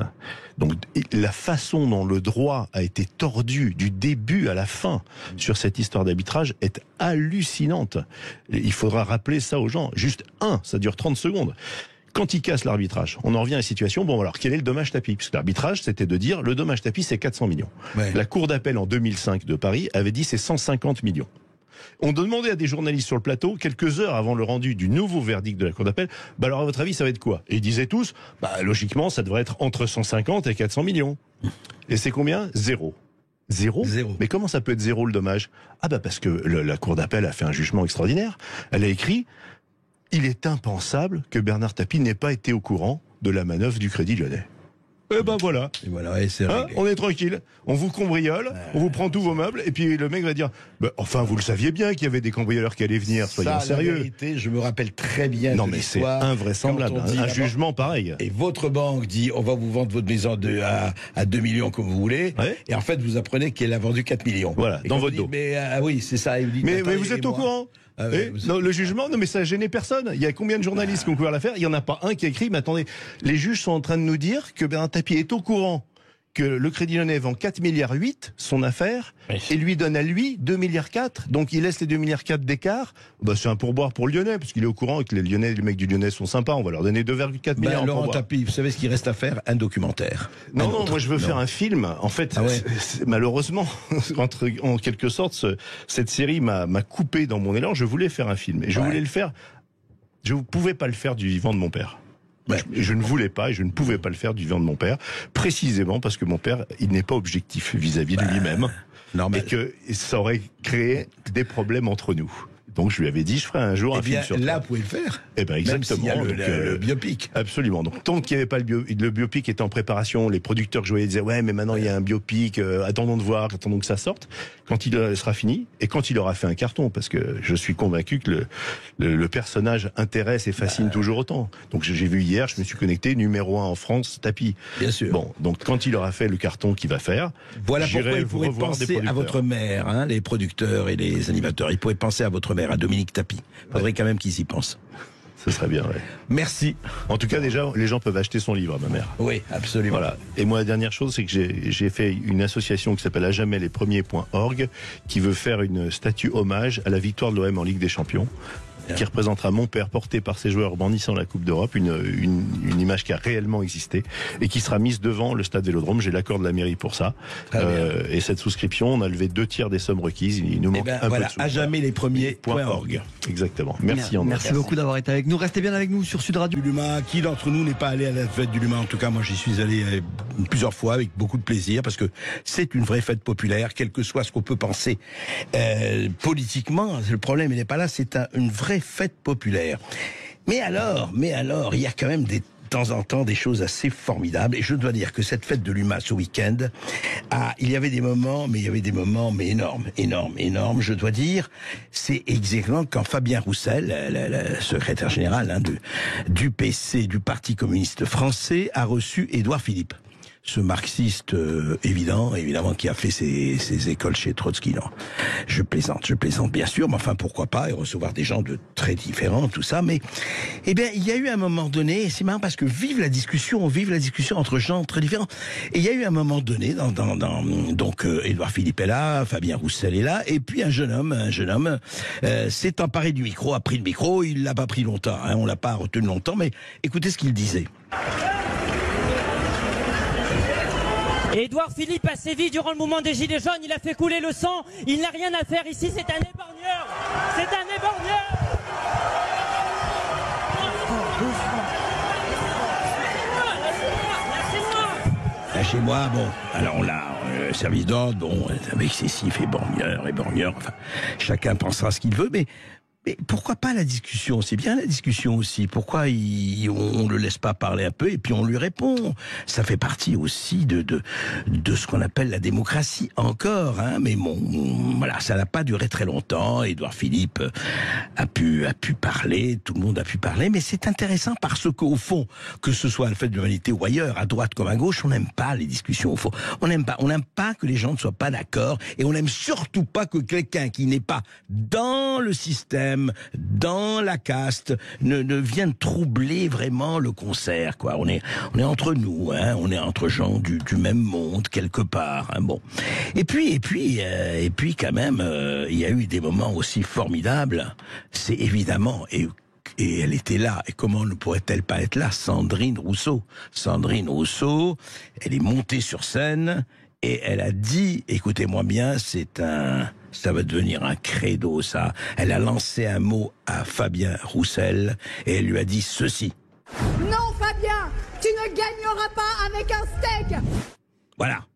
Donc la façon dont le droit a été tordu du début à la fin sur cette histoire d'arbitrage est hallucinante. Il faudra rappeler ça aux gens. Juste ça dure 30 secondes. Quand ils cassent l'arbitrage, on en revient à la situation, bon alors quel est le dommage tapis? Parce que l'arbitrage, c'était de dire le dommage tapis c'est 400 millions. Ouais. La cour d'appel en 2005 de Paris avait dit c'est 150 millions. On demandait à des journalistes sur le plateau, quelques heures avant le rendu du nouveau verdict de la Cour d'appel, alors à votre avis, ça va être quoi? Et ils disaient tous, logiquement, ça devrait être entre 150 et 400 millions. Et c'est combien? Zéro. Zéro. Mais comment ça peut être zéro le dommage? Parce que la Cour d'appel a fait un jugement extraordinaire. Elle a écrit, il est impensable que Bernard Tapie n'ait pas été au courant de la manœuvre du Crédit Lyonnais. Voilà. Et voilà, c'est on est tranquille. On vous cambriole, on vous prend tous vos meubles, et puis le mec va dire, enfin, vous le saviez bien qu'il y avait des cambrioleurs qui allaient venir, soyons sérieux. La vérité, je me rappelle très bien. Non, mais c'est invraisemblable. Un jugement pareil. Et votre banque dit, on va vous vendre votre maison à 2 millions comme vous voulez. Ouais. Et en fait, vous apprenez qu'elle a vendu 4 millions. Voilà, dans votre dos. Oui, c'est ça. Mais vous êtes au courant? Non, le jugement, mais ça a gêné personne. Il y a combien de journalistes qui ont couvert l'affaire? Il n'y en a pas un qui a écrit, mais attendez, les juges sont en train de nous dire que Bernard Tapie est au courant que le Crédit Lyonnais vend 4,8 milliards son affaire et lui donne à lui 2,4 milliards. Donc il laisse les 2,4 milliards d'écart. Bah, c'est un pourboire pour le Lyonnais, parce qu'il est au courant que les mecs du Lyonnais sont sympas. On va leur donner 2,4 milliards. Laurent Tapie, vous savez ce qu'il reste à faire? Un documentaire. Non, moi je veux faire un film. En fait, malheureusement, en quelque sorte, cette série m'a coupé dans mon élan. Je voulais faire un film. Et je voulais le faire. Je ne pouvais pas le faire du vivant de mon père. Je ne voulais pas et je ne pouvais pas le faire du vivant de mon père, précisément parce que mon père, il n'est pas objectif vis-à-vis de lui-même. Normal. Et que ça aurait créé des problèmes entre nous. Donc je lui avais dit, je ferai un jour un film sur toi. Là, vous pouvez le faire. Eh ben exactement. Même s'il y a le biopic. Absolument. Donc tant qu'il n'y avait pas le biopic était en préparation, les producteurs que je voyais disaient ouais, mais maintenant il y a un biopic, attendons de voir, attendons que ça sorte. Quand il sera fini et quand il aura fait un carton, parce que je suis convaincu que le personnage intéresse et fascine toujours autant. Donc j'ai vu hier, je me suis connecté, numéro 1 en France, Tapie. Bien sûr. Bon, donc quand il aura fait le carton qu'il va faire, voilà pourquoi il pourrait penser à votre mère, hein, les producteurs et les animateurs. Il pourrait penser à votre mère, à Dominique Tapie. Il faudrait quand même qu'ils y pensent. Ce serait bien, ouais. Merci. En tout cas, déjà, les gens peuvent acheter son livre, ma mère. Oui, absolument. Voilà. Et moi, la dernière chose, c'est que j'ai fait une association qui s'appelle à jamais les premiers.org, qui veut faire une statue hommage à la victoire de l'OM en Ligue des Champions, qui représentera mon père porté par ses joueurs brandissant la Coupe d'Europe, une image qui a réellement existé et qui sera mise devant le stade Vélodrome. J'ai l'accord de la mairie pour ça. Et cette souscription, on a levé 2/3 des sommes requises. Il nous manque un peu de sous. À jamais les premiers.org. Exactement. Merci André. Merci beaucoup d'avoir été avec nous. Restez bien avec nous sur Sud Radio. Du Luma, qui d'entre nous n'est pas allé à la fête du Luma? En tout cas, moi j'y suis allé plusieurs fois avec beaucoup de plaisir parce que c'est une vraie fête populaire, quel que soit ce qu'on peut penser politiquement. Le problème, il n'est pas là, c'est une vraie fête populaire. Mais alors, il y a quand même de temps en temps des choses assez formidables. Et je dois dire que cette fête de l'UMA ce week-end, il y avait des moments, mais énormes. Je dois dire, c'est exactement quand Fabien Roussel, le secrétaire général du PC, du Parti communiste français, a reçu Édouard Philippe. Ce marxiste évidemment, qui a fait ses écoles chez Trotsky. Non, je plaisante bien sûr, mais enfin pourquoi pas, et recevoir des gens de très différents, tout ça. Mais il y a eu un moment donné, c'est marrant parce que vive la discussion entre gens très différents. Et il y a eu un moment donné, donc Édouard Philippe est là, Fabien Roussel est là, et puis un jeune homme s'est emparé du micro, a pris le micro, il l'a pas pris longtemps, hein, on l'a pas retenu longtemps, mais écoutez ce qu'il disait. Édouard Philippe a sévi durant le mouvement des Gilets jaunes, il a fait couler le sang, il n'a rien à faire ici, c'est un éborgneur. Lâchez-moi, bon, alors on l'a, service d'ordre, bon, excessif, éborgneur, enfin, chacun pensera ce qu'il veut, mais pourquoi pas la discussion? C'est bien la discussion aussi. Pourquoi on le laisse pas parler un peu et puis on lui répond? Ça fait partie aussi de ce qu'on appelle la démocratie encore, hein. Mais bon, voilà, ça n'a pas duré très longtemps. Édouard Philippe a pu parler, tout le monde a pu parler, mais c'est intéressant parce qu'au fond, que ce soit à la fête de l'humanité ou ailleurs, à droite comme à gauche, on n'aime pas les discussions au fond. On n'aime pas que les gens ne soient pas d'accord et on n'aime surtout pas que quelqu'un qui n'est pas dans le système, dans la caste, ne viennent troubler vraiment le concert, quoi. On est entre nous, hein, on est entre gens du même monde quelque part, hein, bon. Et puis quand même, il y a eu des moments aussi formidables. C'est évidemment et elle était là. Et comment ne pourrait-elle pas être là? Sandrine Rousseau, elle est montée sur scène et elle a dit, écoutez-moi bien, ça va devenir un credo, ça. Elle a lancé un mot à Fabien Roussel et elle lui a dit ceci. Non, Fabien, tu ne gagneras pas avec un steak. Voilà.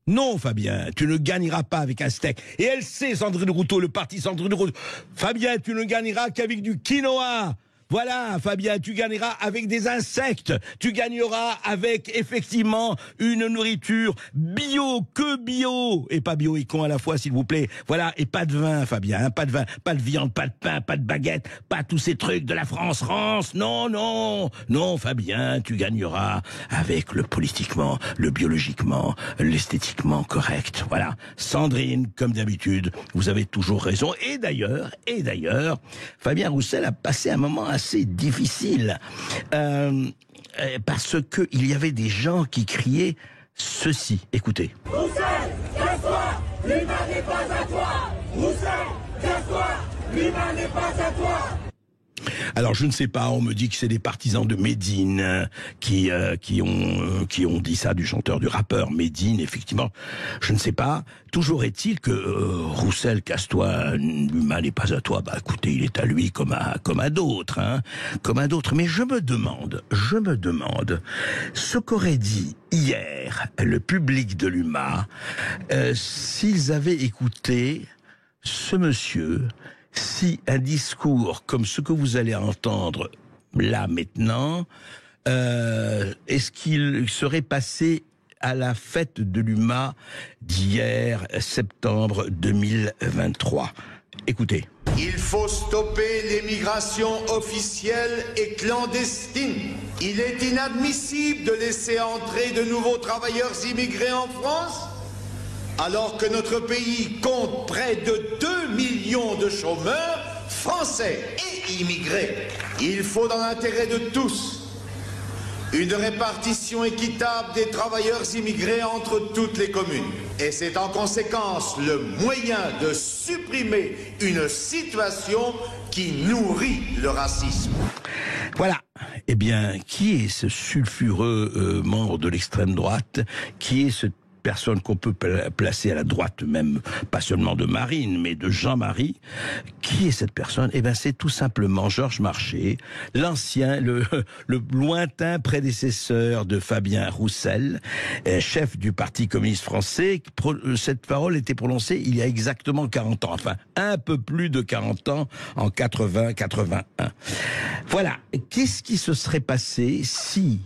Non, Fabien, tu ne gagneras pas avec un steak. Et elle sait, Sandrine Rousseau, le parti Sandrine Rousseau. Fabien, tu ne gagneras qu'avec du quinoa. Voilà, Fabien, tu gagneras avec des insectes, tu gagneras avec, effectivement, une nourriture bio, et pas bio et con à la fois, s'il vous plaît. Voilà, et pas de vin, Fabien, hein, pas de vin, pas de viande, pas de pain, pas de baguette, pas tous ces trucs de la France, non, Fabien, tu gagneras avec le politiquement, le biologiquement, l'esthétiquement correct. Voilà, Sandrine, comme d'habitude, vous avez toujours raison. Et d'ailleurs, Fabien Roussel a passé un moment assez difficile parce que il y avait des gens qui criaient ceci. Écoutez. Roussel, casse-toi, l'humain n'est pas à toi. Roussel, casse-toi, l'humain n'est pas à toi. Alors je ne sais pas, on me dit que c'est des partisans de Médine qui ont dit ça, du chanteur, du rappeur Médine, effectivement. Je ne sais pas. Toujours est-il que Roussel, casse-toi, l'humain n'est pas à toi. Bah écoutez, il est à lui comme à d'autres, hein, comme à d'autres. Mais je me demande ce qu'aurait dit hier le public de l'UMA s'ils avaient écouté ce monsieur. Si un discours comme ce que vous allez entendre là maintenant, est-ce qu'il serait passé à la fête de l'UMA d'hier, septembre 2023 ? Écoutez. Il faut stopper l'émigration officielle et clandestine. Il est inadmissible de laisser entrer de nouveaux travailleurs immigrés en France, alors que notre pays compte près de 2 millions de chômeurs français et immigrés. Il faut, dans l'intérêt de tous, une répartition équitable des travailleurs immigrés entre toutes les communes. Et c'est en conséquence le moyen de supprimer une situation qui nourrit le racisme. Voilà. Eh bien, qui est ce sulfureux membre de l'extrême droite? Qui est ce personne qu'on peut placer à la droite, même pas seulement de Marine, mais de Jean-Marie? Qui est cette personne? Eh bien, c'est tout simplement Georges Marchais, l'ancien, le lointain prédécesseur de Fabien Roussel, chef du Parti communiste français. Cette parole était prononcée il y a exactement 40 ans, enfin un peu plus de 40 ans, en 80-81. Voilà. Qu'est-ce qui se serait passé si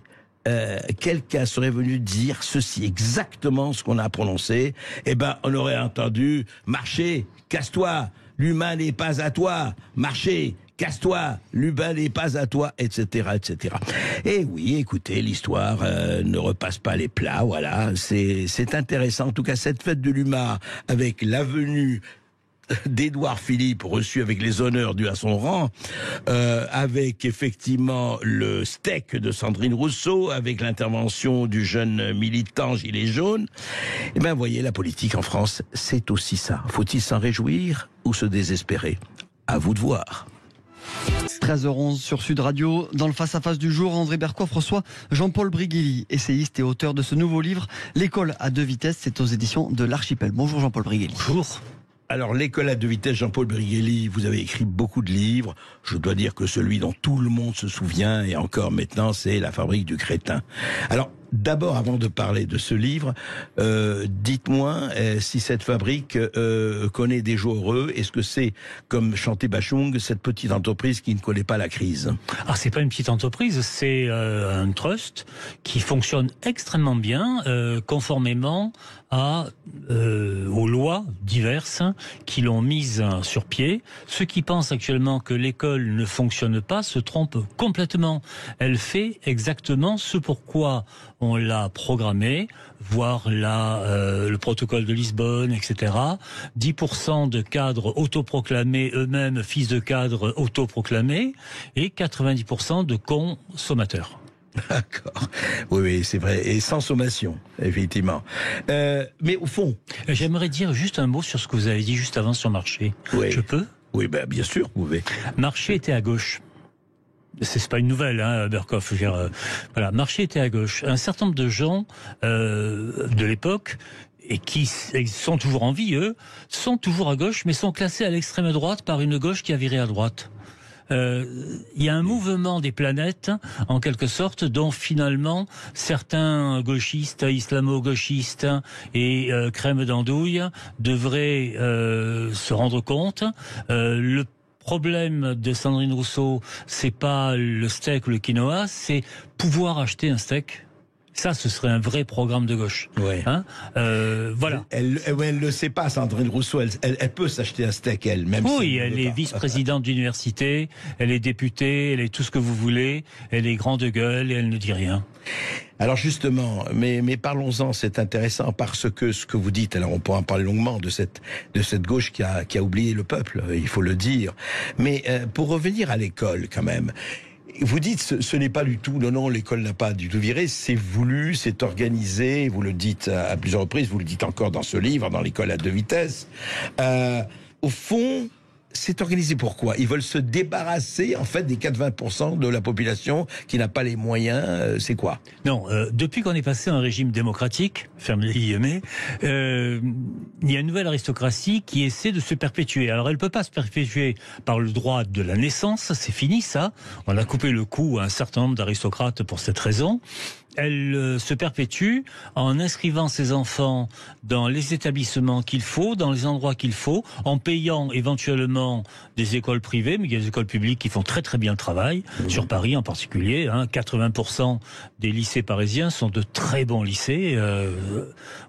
quelqu'un serait venu dire ceci, exactement ce qu'on a prononcé? Eh ben, on aurait entendu « Marcher, casse-toi, l'humain n'est pas à toi, marcher, casse-toi, l'humain n'est pas à toi, etc., etc. » Et oui, écoutez, l'histoire ne repasse pas les plats, voilà, c'est intéressant. En tout cas, cette fête de l'UMA, avec la venue d'Édouard Philippe, reçu avec les honneurs dus à son rang, avec effectivement le steak de Sandrine Rousseau, avec l'intervention du jeune militant gilet jaune. Et bien, voyez, la politique en France, c'est aussi ça. Faut-il s'en réjouir ou se désespérer? À vous de voir. 13h11 sur Sud Radio. Dans le face-à-face du jour, André Berkoff reçoit Jean-Paul Briguelli, essayiste et auteur de ce nouveau livre, L'école à deux vitesses. C'est aux éditions de l'Archipel. Bonjour Jean-Paul Briguelli. Bonjour. Alors, l'école à deux vitesses, Jean-Paul Briguelli, vous avez écrit beaucoup de livres. Je dois dire que celui dont tout le monde se souvient, et encore maintenant, c'est La fabrique du crétin. Alors, d'abord, avant de parler de ce livre, dites-moi si cette fabrique connaît des jours heureux. Est-ce que c'est, comme chantait Bachung, cette petite entreprise qui ne connaît pas la crise? Alors, c'est pas une petite entreprise, c'est un trust qui fonctionne extrêmement bien, conformément aux lois diverses qui l'ont mise sur pied. Ceux qui pensent actuellement que l'école ne fonctionne pas se trompent complètement. Elle fait exactement ce pourquoi on l'a programmée, voire le protocole de Lisbonne, etc. 10% de cadres autoproclamés eux-mêmes fils de cadres autoproclamés et 90% de consommateurs. D'accord. Oui, c'est vrai. Et sans sommation, effectivement. Mais au fond... J'aimerais dire juste un mot sur ce que vous avez dit juste avant sur Marché. Oui. Je peux? Oui, ben, bien sûr, vous pouvez. Marché était à gauche. C'est pas une nouvelle, hein, Berkoff. Je veux dire, voilà, Marché était à gauche. Un certain nombre de gens de l'époque, et qui sont toujours en vie, eux, sont toujours à gauche, mais sont classés à l'extrême droite par une gauche qui a viré à droite. Il y a un mouvement des planètes, en quelque sorte, dont finalement certains gauchistes, islamo-gauchistes et crème d'andouille devraient se rendre compte. Le problème de Sandrine Rousseau, c'est pas le steak ou le quinoa, c'est pouvoir acheter un steak. Ça, ce serait un vrai programme de gauche. Ouais. Hein, voilà. Elle le sait pas, Sandrine Rousseau. Elle peut s'acheter un steak, elle, même. Oui, si elle est vice-présidente d'université, elle est députée, elle est tout ce que vous voulez, elle est grande gueule et elle ne dit rien. Alors justement, mais parlons-en, c'est intéressant parce que ce que vous dites, alors on pourra en parler longuement de cette gauche qui a oublié le peuple, il faut le dire. Mais pour revenir à l'école quand même, Vous dites, ce n'est pas du tout, non, l'école n'a pas du tout viré, c'est voulu, c'est organisé, vous le dites à plusieurs reprises, vous le dites encore dans ce livre, dans l'école à 2 vitesses. Au fond, c'est organisé pourquoi ? Ils veulent se débarrasser, en fait, des 80% de la population qui n'a pas les moyens. C'est quoi ? Non, depuis qu'on est passé à un régime démocratique, ferme les guillemets, il y a une nouvelle aristocratie qui essaie de se perpétuer. Alors, elle ne peut pas se perpétuer par le droit de la naissance, c'est fini ça. On a coupé le cou à un certain nombre d'aristocrates pour cette raison. Elle se perpétue en inscrivant ses enfants dans les établissements qu'il faut, dans les endroits qu'il faut, en payant éventuellement des écoles privées, mais il y a des écoles publiques qui font très très bien le travail, sur Paris en particulier. 80% des lycées parisiens sont de très bons lycées.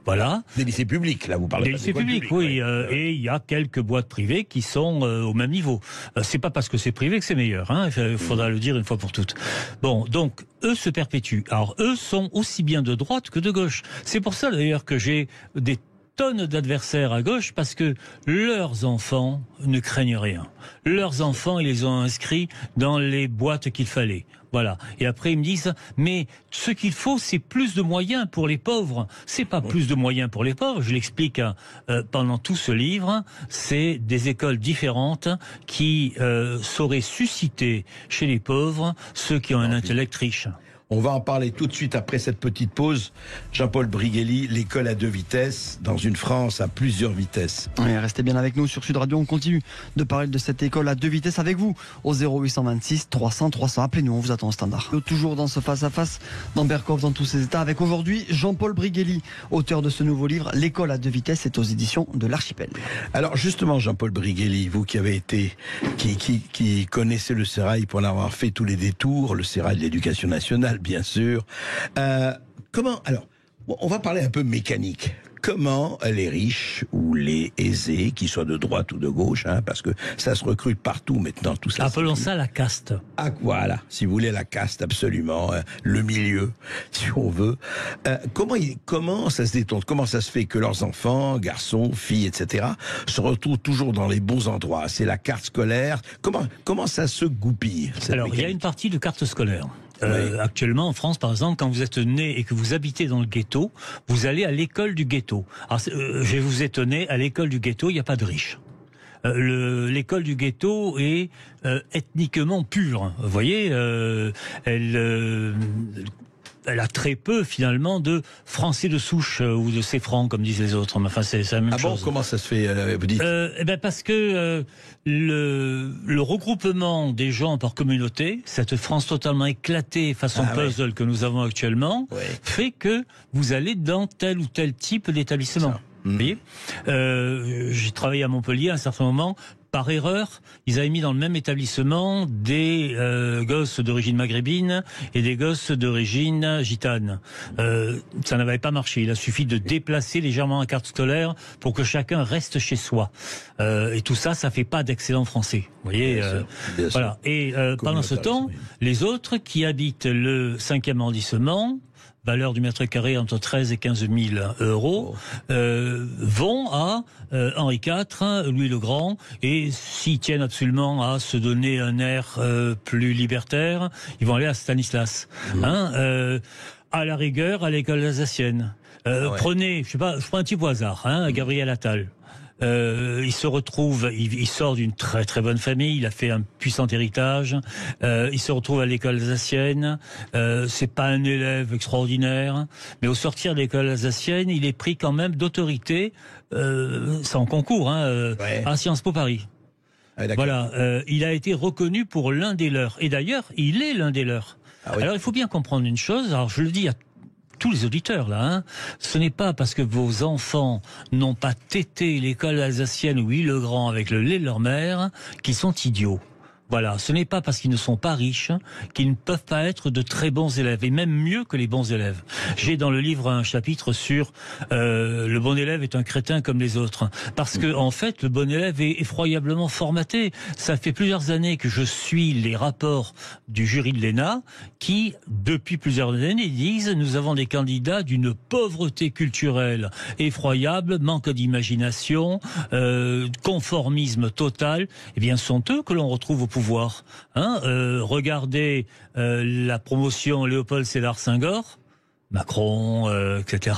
Voilà. Des lycées publics, là, vous parlez. Des lycées publics, oui. Et il y a quelques boîtes privées qui sont au même niveau. C'est pas parce que c'est privé que c'est meilleur. Il faudra le dire une fois pour toutes. Bon, donc eux se perpétuent. Alors eux sont aussi bien de droite que de gauche. C'est pour ça d'ailleurs que j'ai des tonnes d'adversaires à gauche, parce que leurs enfants ne craignent rien. Leurs enfants, ils les ont inscrits dans les boîtes qu'il fallait. Voilà. Et après, ils me disent, mais ce qu'il faut, c'est plus de moyens pour les pauvres. C'est pas plus de moyens pour les pauvres. Je l'explique pendant tout ce livre. C'est des écoles différentes qui sauraient susciter chez les pauvres ceux qui ont un intellect riche. On va en parler tout de suite après cette petite pause. Jean-Paul Briguelli, l'école à 2 vitesses, dans une France à plusieurs vitesses. Oui, restez bien avec nous sur Sud Radio. On continue de parler de cette école à 2 vitesses avec vous au 0826 300 300. Appelez-nous, on vous attend au standard. Toujours dans ce face-à-face dans Berkoff, dans tous ses états, avec aujourd'hui Jean-Paul Briguelli, auteur de ce nouveau livre, L'école à 2 vitesses, c'est aux éditions de l'Archipel. Alors justement, Jean-Paul Briguelli, vous qui avez été, qui connaissez le sérail pour en avoir fait tous les détours, le sérail de l'éducation nationale, bien sûr. Comment, alors, on va parler un peu mécanique. Comment les riches ou les aisés, qu'ils soient de droite ou de gauche, parce que ça se recrute partout maintenant, tout ça. Appelons ça la caste. Ah, voilà, si vous voulez, la caste, absolument, le milieu, si on veut. Comment ça se détourne? Comment ça se fait que leurs enfants, garçons, filles, etc., se retrouvent toujours dans les bons endroits? C'est la carte scolaire. Comment ça se goupille? Alors, il y a une partie de carte scolaire. Actuellement en France, par exemple, quand vous êtes né et que vous habitez dans le ghetto, vous allez à l'école du ghetto. Alors, je vais vous étonner, à l'école du ghetto, il n'y a pas de riches. L'école du ghetto est ethniquement pure. Vous voyez, elle a très peu, finalement, de Français de souche ou de Céfran, comme disent les autres. Enfin, c'est la même chose. Ah bon, comment ça se fait, vous dites? Parce que le regroupement des gens par communauté, cette France totalement éclatée façon puzzle que nous avons actuellement, fait que vous allez dans tel ou tel type d'établissement. Vous voyez, j'ai travaillé à Montpellier à un certain moment. Par erreur, ils avaient mis dans le même établissement des gosses d'origine maghrébine et des gosses d'origine gitane. Ça n'avait pas marché. Il a suffi de déplacer légèrement la carte scolaire pour que chacun reste chez soi. Et tout ça, ça fait pas d'excellents Français. Vous voyez, bien sûr. Voilà. Et pendant ce temps, les autres qui habitent le 5e arrondissement, valeur du mètre carré entre 13 et 15 000 euros, vont à Henri IV, Louis le Grand, et s'ils tiennent absolument à se donner un air plus libertaire, ils vont aller à Stanislas. À la rigueur, à l'école alsacienne. Prenez, je prends un type au hasard, Gabriel Attal. Il se retrouve, il sort d'une très très bonne famille, il a fait un puissant héritage, il se retrouve à l'école alsacienne, c'est pas un élève extraordinaire, mais au sortir de l'école alsacienne, il est pris quand même d'autorité, c'est en concours, à Sciences Po Paris. Voilà, il a été reconnu pour l'un des leurs, et d'ailleurs, il est l'un des leurs. Alors il faut bien comprendre une chose, alors je le dis à tous les auditeurs là, ce n'est pas parce que vos enfants n'ont pas tété l'école alsacienne ou le Grand avec le lait de leur mère qu'ils sont idiots. Voilà, ce n'est pas parce qu'ils ne sont pas riches qu'ils ne peuvent pas être de très bons élèves, et même mieux que les bons élèves. J'ai dans le livre un chapitre sur le bon élève est un crétin comme les autres, parce que en fait le bon élève est effroyablement formaté. Ça fait plusieurs années que je suis les rapports du jury de l'ENA qui, depuis plusieurs années, disent nous avons des candidats d'une pauvreté culturelle effroyable, manque d'imagination, conformisme total. Eh bien, ce sont eux que l'on retrouve au pouvoir. Regardez la promotion Léopold Sédar Senghor, Macron, etc.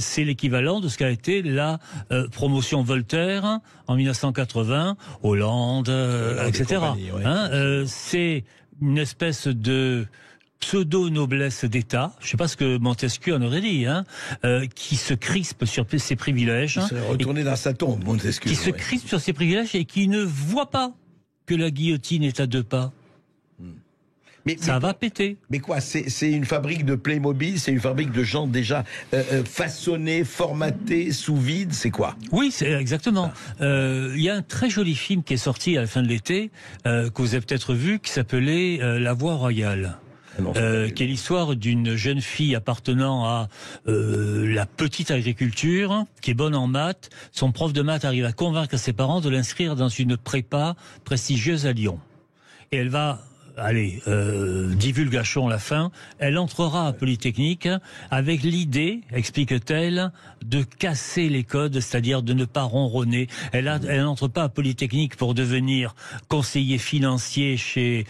C'est l'équivalent de ce qu'a été la promotion Voltaire en 1980, Hollande, etc. C'est une espèce de pseudo-noblesse d'État, je ne sais pas ce que Montesquieu en aurait dit, qui se crispe sur ses privilèges. Il serait retourné dans sa tombe, Montesquieu. Qui se crispe sur ses privilèges et qui ne voit pas que la guillotine est à 2 pas. Ça va péter. Mais quoi, c'est une fabrique de Playmobil, c'est une fabrique de gens déjà façonnés, formatés, sous vide, c'est quoi? Oui, c'est exactement. Il y a un très joli film qui est sorti à la fin de l'été, que vous avez peut-être vu, qui s'appelait La Voie Royale. Qui est l'histoire d'une jeune fille appartenant à la petite agriculture, qui est bonne en maths. Son prof de maths arrive à convaincre ses parents de l'inscrire dans une prépa prestigieuse à Lyon. Et elle va... Allez, divulgation à la fin, elle entrera à Polytechnique avec l'idée, explique-t-elle, de casser les codes, c'est-à-dire de ne pas ronronner. Elle n'entre pas à Polytechnique pour devenir conseiller financier chez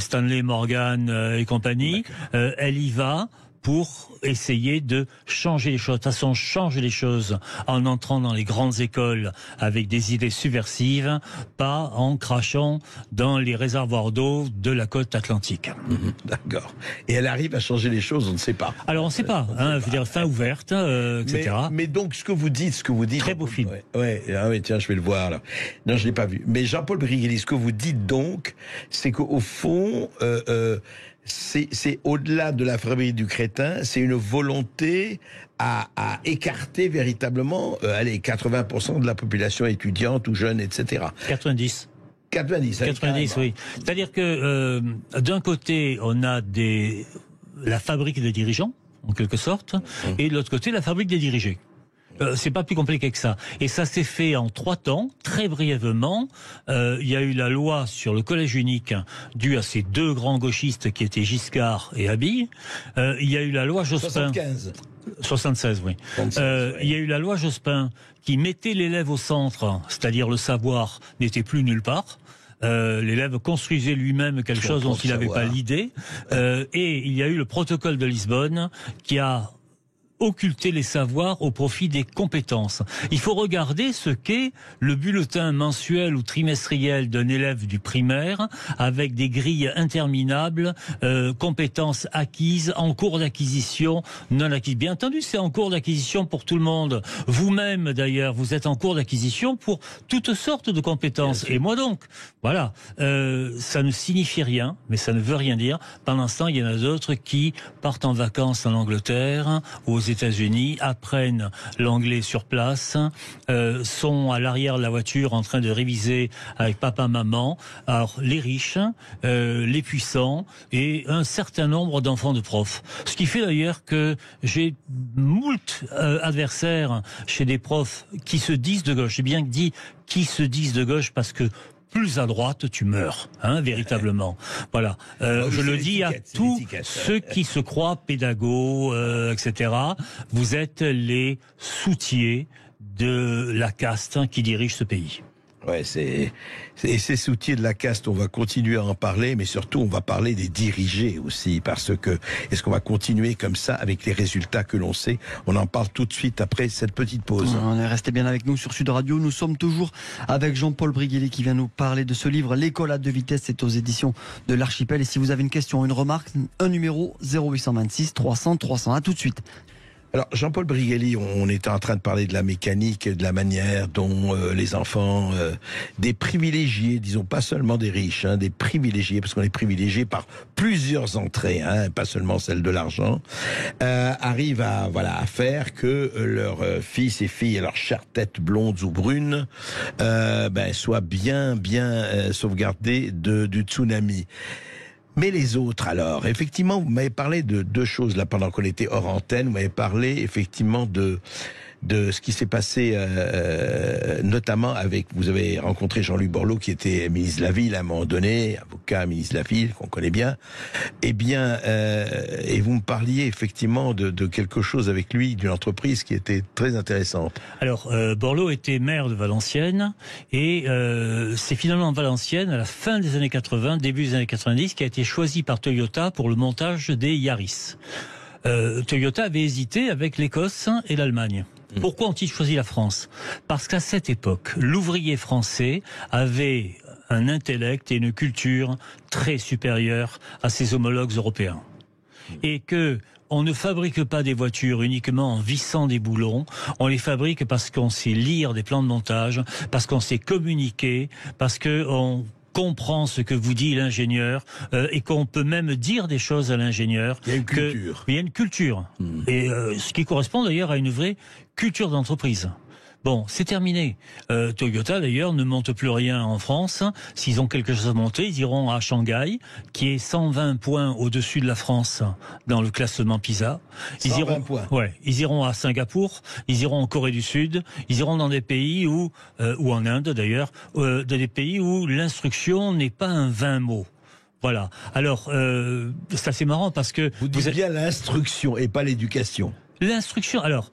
Stanley Morgan et compagnie. Elle y va pour essayer de changer les choses. De toute façon, changer les choses en entrant dans les grandes écoles avec des idées subversives, pas en crachant dans les réservoirs d'eau de la côte atlantique. D'accord. Et elle arrive à changer les choses, on ne sait pas. Alors on ne sait pas, je veux dire, fin ouverte, etc. Mais donc ce que vous dites... Très beau film. Tiens, je vais le voir là. Non, je ne l'ai pas vu. Mais Jean-Paul Brigelli, ce que vous dites donc, c'est qu'au fond... c'est au-delà de la fabrique du crétin, c'est une volonté à écarter véritablement 80% de la population étudiante ou jeune, etc. 90. 90, oui. C'est-à-dire que d'un côté, on a la fabrique des dirigeants, en quelque sorte, et de l'autre côté, la fabrique des dirigés. C'est pas plus compliqué que ça. Et ça s'est fait en 3 temps, très brièvement. Il y a eu la loi sur le collège unique, due à ces 2 grands gauchistes qui étaient Giscard et Habille. Il y a eu la loi Jospin. 76, oui. 76, il y a eu la loi Jospin qui mettait l'élève au centre, c'est-à-dire le savoir n'était plus nulle part. L'élève construisait lui-même quelque chose dont il n'avait pas l'idée. Et il y a eu le protocole de Lisbonne qui a occulter les savoirs au profit des compétences. Il faut regarder ce qu'est le bulletin mensuel ou trimestriel d'un élève du primaire avec des grilles interminables, compétences acquises, en cours d'acquisition, non acquises. Bien entendu, c'est en cours d'acquisition pour tout le monde. Vous-même, d'ailleurs, vous êtes en cours d'acquisition pour toutes sortes de compétences. Et moi donc, voilà, ça ne signifie rien, mais ça ne veut rien dire. Pendant ce temps, il y en a d'autres qui partent en vacances en Angleterre, aux États-Unis, apprennent l'anglais sur place, sont à l'arrière de la voiture en train de réviser avec papa, maman. Alors les riches, les puissants et un certain nombre d'enfants de profs. Ce qui fait d'ailleurs que j'ai moult adversaires chez des profs qui se disent de gauche. J'ai bien dit qui se disent de gauche parce que plus à droite, tu meurs, véritablement. Voilà. Je le dis à tous ceux qui se croient pédagogues, etc. Vous êtes les soutiers de la caste qui dirige ce pays. Ouais, c'est ces soutiers de la caste, on va continuer à en parler, mais surtout on va parler des dirigés aussi, parce que est-ce qu'on va continuer comme ça avec les résultats que l'on sait? On en parle tout de suite après cette petite pause. On est resté bien avec nous sur Sud Radio. Nous sommes toujours avec Jean-Paul Brigelli qui vient nous parler de ce livre, L'école à 2 vitesses. C'est aux éditions de l'Archipel. Et si vous avez une question, une remarque, un numéro 0826 300 300. À tout de suite. Alors, Jean-Paul Brigelli, on était en train de parler de la mécanique, de la manière dont les enfants, des privilégiés, disons pas seulement des riches, des privilégiés, parce qu'on est privilégiés par plusieurs entrées, pas seulement celle de l'argent, arrivent à faire que leurs fils et filles, leurs chères têtes blondes ou brunes, soient bien sauvegardés du tsunami. Mais les autres, alors, effectivement, vous m'avez parlé de 2 choses, là, pendant qu'on était hors antenne. Vous m'avez parlé, effectivement, de ce qui s'est passé, notamment avec, vous avez rencontré Jean-Luc Borloo, qui était ministre de la Ville à un moment donné, avocat, ministre de la Ville, qu'on connaît bien. Eh bien, et vous me parliez effectivement de quelque chose avec lui, d'une entreprise qui était très intéressante. Alors, Borloo était maire de Valenciennes, et c'est finalement Valenciennes, à la fin des années 80, début des années 90, qui a été choisi par Toyota pour le montage des Yaris. Toyota avait hésité avec l'Écosse et l'Allemagne. Pourquoi ont-ils choisi la France? Parce qu'à cette époque, l'ouvrier français avait un intellect et une culture très supérieure à ses homologues européens. Et que on ne fabrique pas des voitures uniquement en vissant des boulons, on les fabrique parce qu'on sait lire des plans de montage, parce qu'on sait communiquer, parce qu'on comprend ce que vous dit l'ingénieur, et qu'on peut même dire des choses à l'ingénieur. Il y a une culture. Il y a une culture. Et ce qui correspond d'ailleurs à une vraie culture d'entreprise. Bon, c'est terminé. Toyota, d'ailleurs, ne monte plus rien en France. S'ils ont quelque chose à monter, ils iront à Shanghai, qui est 120 points au-dessus de la France dans le classement PISA. Ils 120 iront, points. Ouais, ils iront à Singapour, ils iront en Corée du Sud, ils iront dans des pays où, ou en Inde d'ailleurs, dans des pays où l'instruction n'est pas un 20 mots. Voilà. Alors, c'est assez marrant parce que... Vous dites bien l'instruction et pas l'éducation. L'instruction, alors,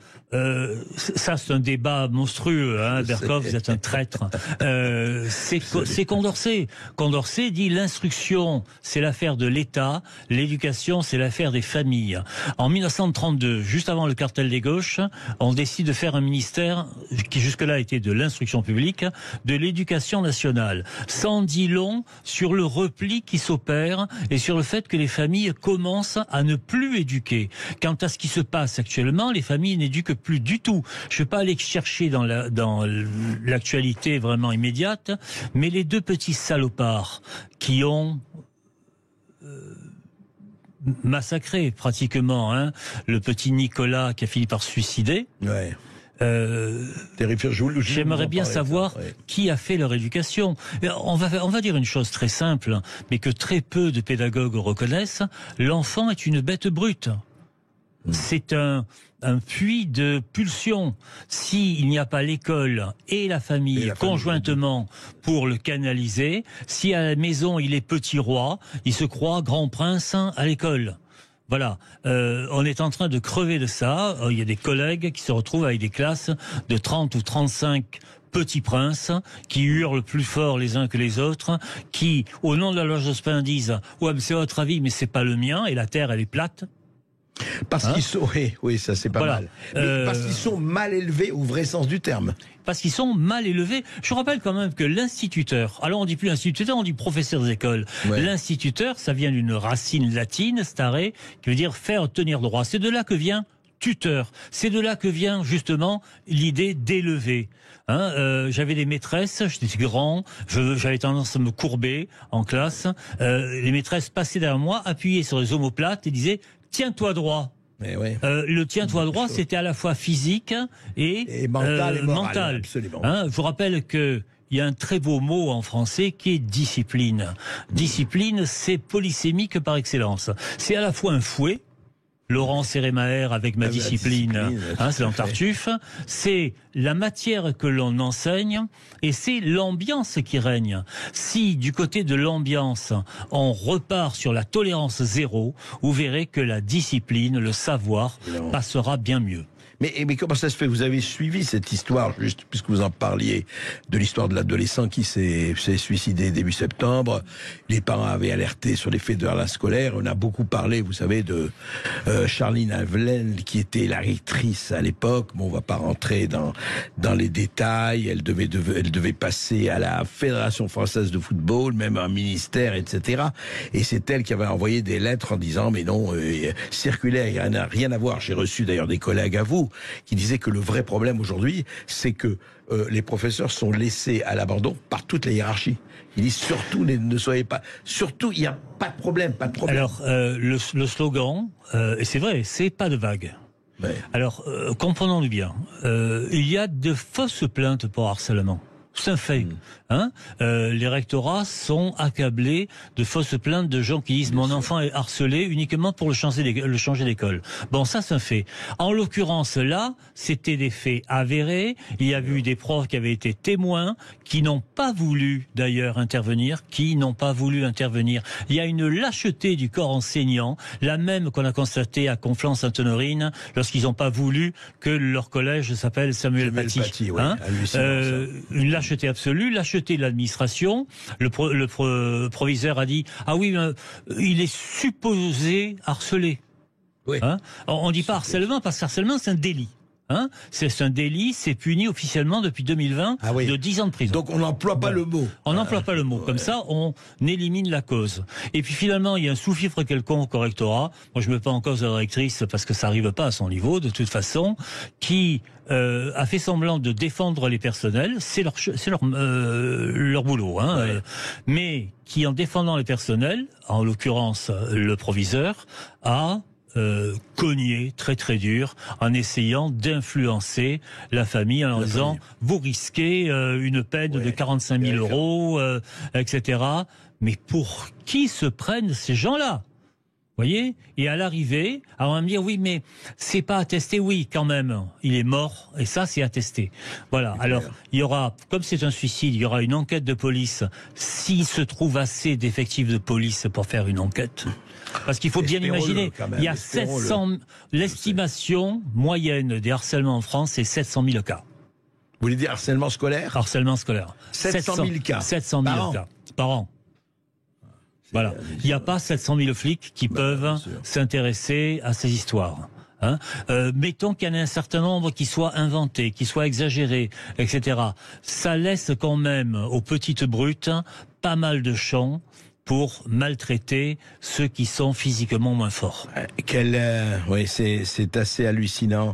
ça c'est un débat monstrueux, hein, Berkoff, vous êtes un traître. C'est Condorcet. Condorcet dit l'instruction, c'est l'affaire de l'État, l'éducation, c'est l'affaire des familles. En 1932, juste avant le cartel des gauches, on décide de faire un ministère qui jusque-là était de l'instruction publique, de l'éducation nationale. Sans dit long sur le repli qui s'opère et sur le fait que les familles commencent à ne plus éduquer. Quant à ce qui se passe actuellement, les familles n'éduquent plus du tout. Je ne vais pas aller chercher dans l'actualité vraiment immédiate, mais les deux petits salopards qui ont massacré pratiquement le petit Nicolas qui a fini par se suicider. Ouais. J'aimerais bien savoir qui a fait leur éducation. On va dire une chose très simple, mais que très peu de pédagogues reconnaissent. L'enfant est une bête brute. C'est un puits de pulsion. S'il n'y a pas l'école et la famille conjointement pour le canaliser, si à la maison il est petit roi, il se croit grand prince à l'école. Voilà, on est en train de crever de ça. Il y a des collègues qui se retrouvent avec des classes de 30 ou 35 petits princes qui hurlent plus fort les uns que les autres, qui, au nom de la loi Jospin, disent « Ouais, mais c'est votre avis, mais c'est pas le mien, et la terre, elle est plate ». Parce qu'ils sont, oui, ça c'est pas mal. Mais parce qu'ils sont mal élevés au vrai sens du terme. Parce qu'ils sont mal élevés. Je rappelle quand même que l'instituteur, alors on dit plus instituteur, on dit professeur des écoles. Ouais. L'instituteur, ça vient d'une racine latine, stare, qui veut dire faire tenir droit. C'est de là que vient tuteur. C'est de là que vient justement l'idée d'élever. J'avais des maîtresses, j'étais grand, j'avais tendance à me courber en classe. Les maîtresses passaient derrière moi, appuyaient sur les omoplates et disaient « Tiens-toi droit ». Le tiens-toi droit, c'était à la fois physique et mental. Et moral, absolument. Je vous rappelle que il y a un très beau mot en français qui est discipline. Discipline, c'est polysémique par excellence. C'est à la fois un fouet, Laurent Sérémaer avec ma discipline, c'est l'Antartuffe, c'est la matière que l'on enseigne et c'est l'ambiance qui règne. Si du côté de l'ambiance, on repart sur la tolérance zéro, vous verrez que la discipline, le savoir, passera bien mieux. Mais comment ça se fait? Vous avez suivi cette histoire, juste puisque vous en parliez, de l'histoire de l'adolescent qui s'est suicidé début septembre. Les parents avaient alerté sur les faits de harcèlement scolaire. On a beaucoup parlé, vous savez, de Charline Havelaine, qui était la rectrice à l'époque. Bon, on va pas rentrer dans les détails. Elle devait passer à la Fédération française de football, même un ministère, etc. Et c'est elle qui avait envoyé des lettres en disant, mais non, circulaire, il n'y a rien à voir. J'ai reçu d'ailleurs des collègues à vous qui disaient que le vrai problème aujourd'hui, c'est que les professeurs sont laissés à l'abandon par toute la hiérarchie. Ils disent surtout ne soyez pas, surtout il n'y a pas de problème, pas de problème. Alors le slogan, et c'est vrai, c'est pas de vague. Ouais. Alors comprenons-le bien, il y a de fausses plaintes pour harcèlement. C'est un fait. Hein, les rectorats sont accablés de fausses plaintes de gens qui disent mon enfant est harcelé uniquement pour le changer d'école. Bon, ça c'est un fait. En l'occurrence là, c'était des faits avérés. Il y a eu des profs qui avaient été témoins, qui n'ont pas voulu d'ailleurs intervenir, Il y a une lâcheté du corps enseignant, la même qu'on a constatée à Conflans-Sainte-Honorine lorsqu'ils n'ont pas voulu que leur collège s'appelle Samuel Paty. Ouais, une lâcheté absolue, lâcheté de l'administration. Le proviseur a dit ah oui, il est supposé harceler. Oui. Hein, on dit pas harcèlement parce que harcèlement c'est un délit. Hein, c'est un délit, c'est puni officiellement depuis 2020 de 10 ans de prison. Donc on n'emploie pas le mot. On n'emploie pas le mot. Comme ça, on élimine la cause. Et puis finalement, il y a un sous-fifre quelconque au rectorat. Moi, je me mets pas en cause la directrice parce que ça arrive pas à son niveau, de toute façon, qui a fait semblant de défendre les personnels. C'est leur boulot. Hein, mais qui, en défendant les personnels, en l'occurrence le proviseur, a cogné très très dur en essayant d'influencer la famille en leur disant vous risquez une peine de 45 000 euros, etc. Mais pour qui se prennent ces gens-là ? Voyez ? Et à l'arrivée, on va me dire oui, mais c'est pas attesté. Oui, quand même, il est mort et ça c'est attesté. Voilà. Alors il y aura, comme c'est un suicide, il y aura une enquête de police s'il se trouve assez d'effectifs de police pour faire une enquête. Parce qu'il faut bien imaginer, il y a 700, l'estimation moyenne des harcèlements en France, c'est 700 000 cas. Vous voulez dire harcèlement scolaire ? Harcèlement scolaire. 700 000 cas. 700 000 cas par an. Voilà. Il n'y a pas 700 000 flics qui peuvent s'intéresser à ces histoires. Hein, mettons qu'il y en a un certain nombre qui soient inventés, qui soient exagérés, etc. Ça laisse quand même aux petites brutes pas mal de champ pour maltraiter ceux qui sont physiquement moins forts. Oui, c'est assez hallucinant.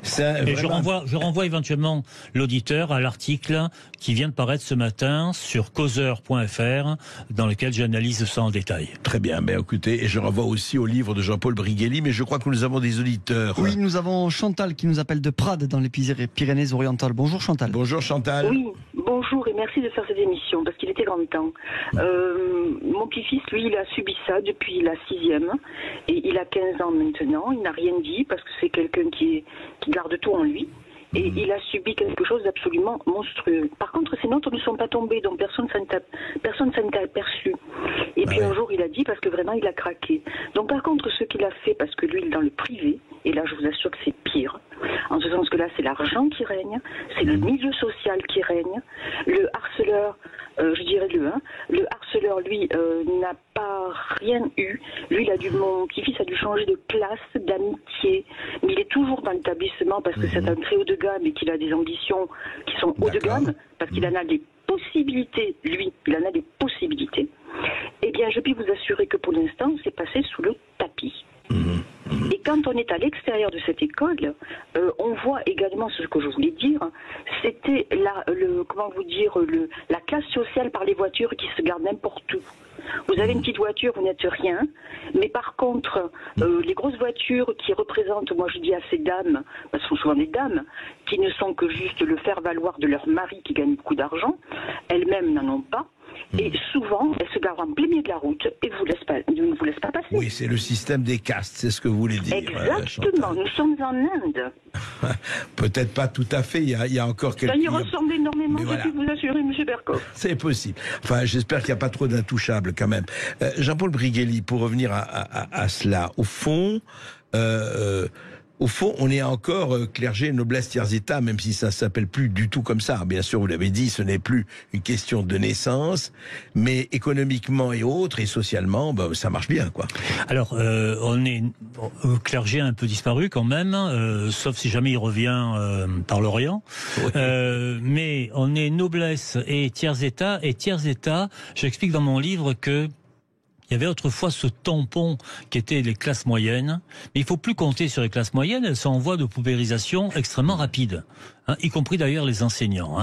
Ça, et je renvoie éventuellement l'auditeur à l'article qui vient de paraître ce matin sur causeur.fr, dans lequel j'analyse ça en détail. Très bien, ben écoutez, et je renvoie aussi au livre de Jean-Paul Briguelli, mais je crois que nous avons des auditeurs. Oui, nous avons Chantal qui nous appelle de Prades, dans les Pyrénées-Orientales. Bonjour Chantal. Bonjour Chantal. Oui, bonjour et merci de faire cette émission, parce qu'il était grand temps. Mon petit-fils, lui, il a subi ça depuis la 6e, et il a 15 ans maintenant, il n'a rien dit, parce que c'est quelqu'un qui garde tout en lui. Et il a subi quelque chose d'absolument monstrueux. Par contre, ces notes ne sont pas tombées, donc personne s'en est aperçu. Et puis un jour, il a dit, parce que vraiment, il a craqué. Donc par contre, ce qu'il a fait, parce que lui, il est dans le privé, et là, je vous assure que c'est pire, en ce sens que là, c'est l'argent qui règne, c'est le milieu social qui règne, le harceleur, je dirais le harceleur, lui, n'a pas rien eu. Lui, mon petit-fils a dû changer de classe, d'amitié, mais il est toujours dans l'établissement parce que c'est un très haut de gamme et qu'il a des ambitions qui sont haut de gamme, parce qu'il en a des possibilités, lui, il en a des possibilités. Eh bien, je puis vous assurer que pour l'instant, c'est passé sous le tapis. Et quand on est à l'extérieur de cette école, on voit également ce que je voulais dire, c'était la classe sociale par les voitures qui se gardent n'importe où. Vous avez une petite voiture, vous n'êtes rien, mais par contre, les grosses voitures qui représentent, moi je dis à ces dames, parce que ce sont souvent des dames, qui ne sont que juste le faire-valoir de leur mari qui gagne beaucoup d'argent, elles-mêmes n'en ont pas. Et souvent, elles se garent en plein milieu de la route et ne vous laissent pas passer. Oui, c'est le système des castes, c'est ce que vous voulez dire. Exactement, nous sommes en Inde. Peut-être pas tout à fait, il y a encore quelques... Ça y ressemble énormément, je peux vous assurer, M. Bercoff. C'est possible. Enfin, j'espère qu'il n'y a pas trop d'intouchables quand même. Jean-Paul Briguelli, pour revenir à cela, au fond, on est encore clergé, noblesse, tiers état, même si ça ne s'appelle plus du tout comme ça. Bien sûr, vous l'avez dit, ce n'est plus une question de naissance, mais économiquement et autres, et socialement, ça marche bien, quoi. Alors, on est clergé un peu disparu quand même, sauf si jamais il revient par l'Orient. Oui. Mais on est noblesse et tiers état. Et tiers état, j'explique dans mon livre que il y avait autrefois ce tampon qui était les classes moyennes, mais il faut plus compter sur les classes moyennes, elles sont en voie de paupérisation extrêmement rapide. y compris d'ailleurs les enseignants.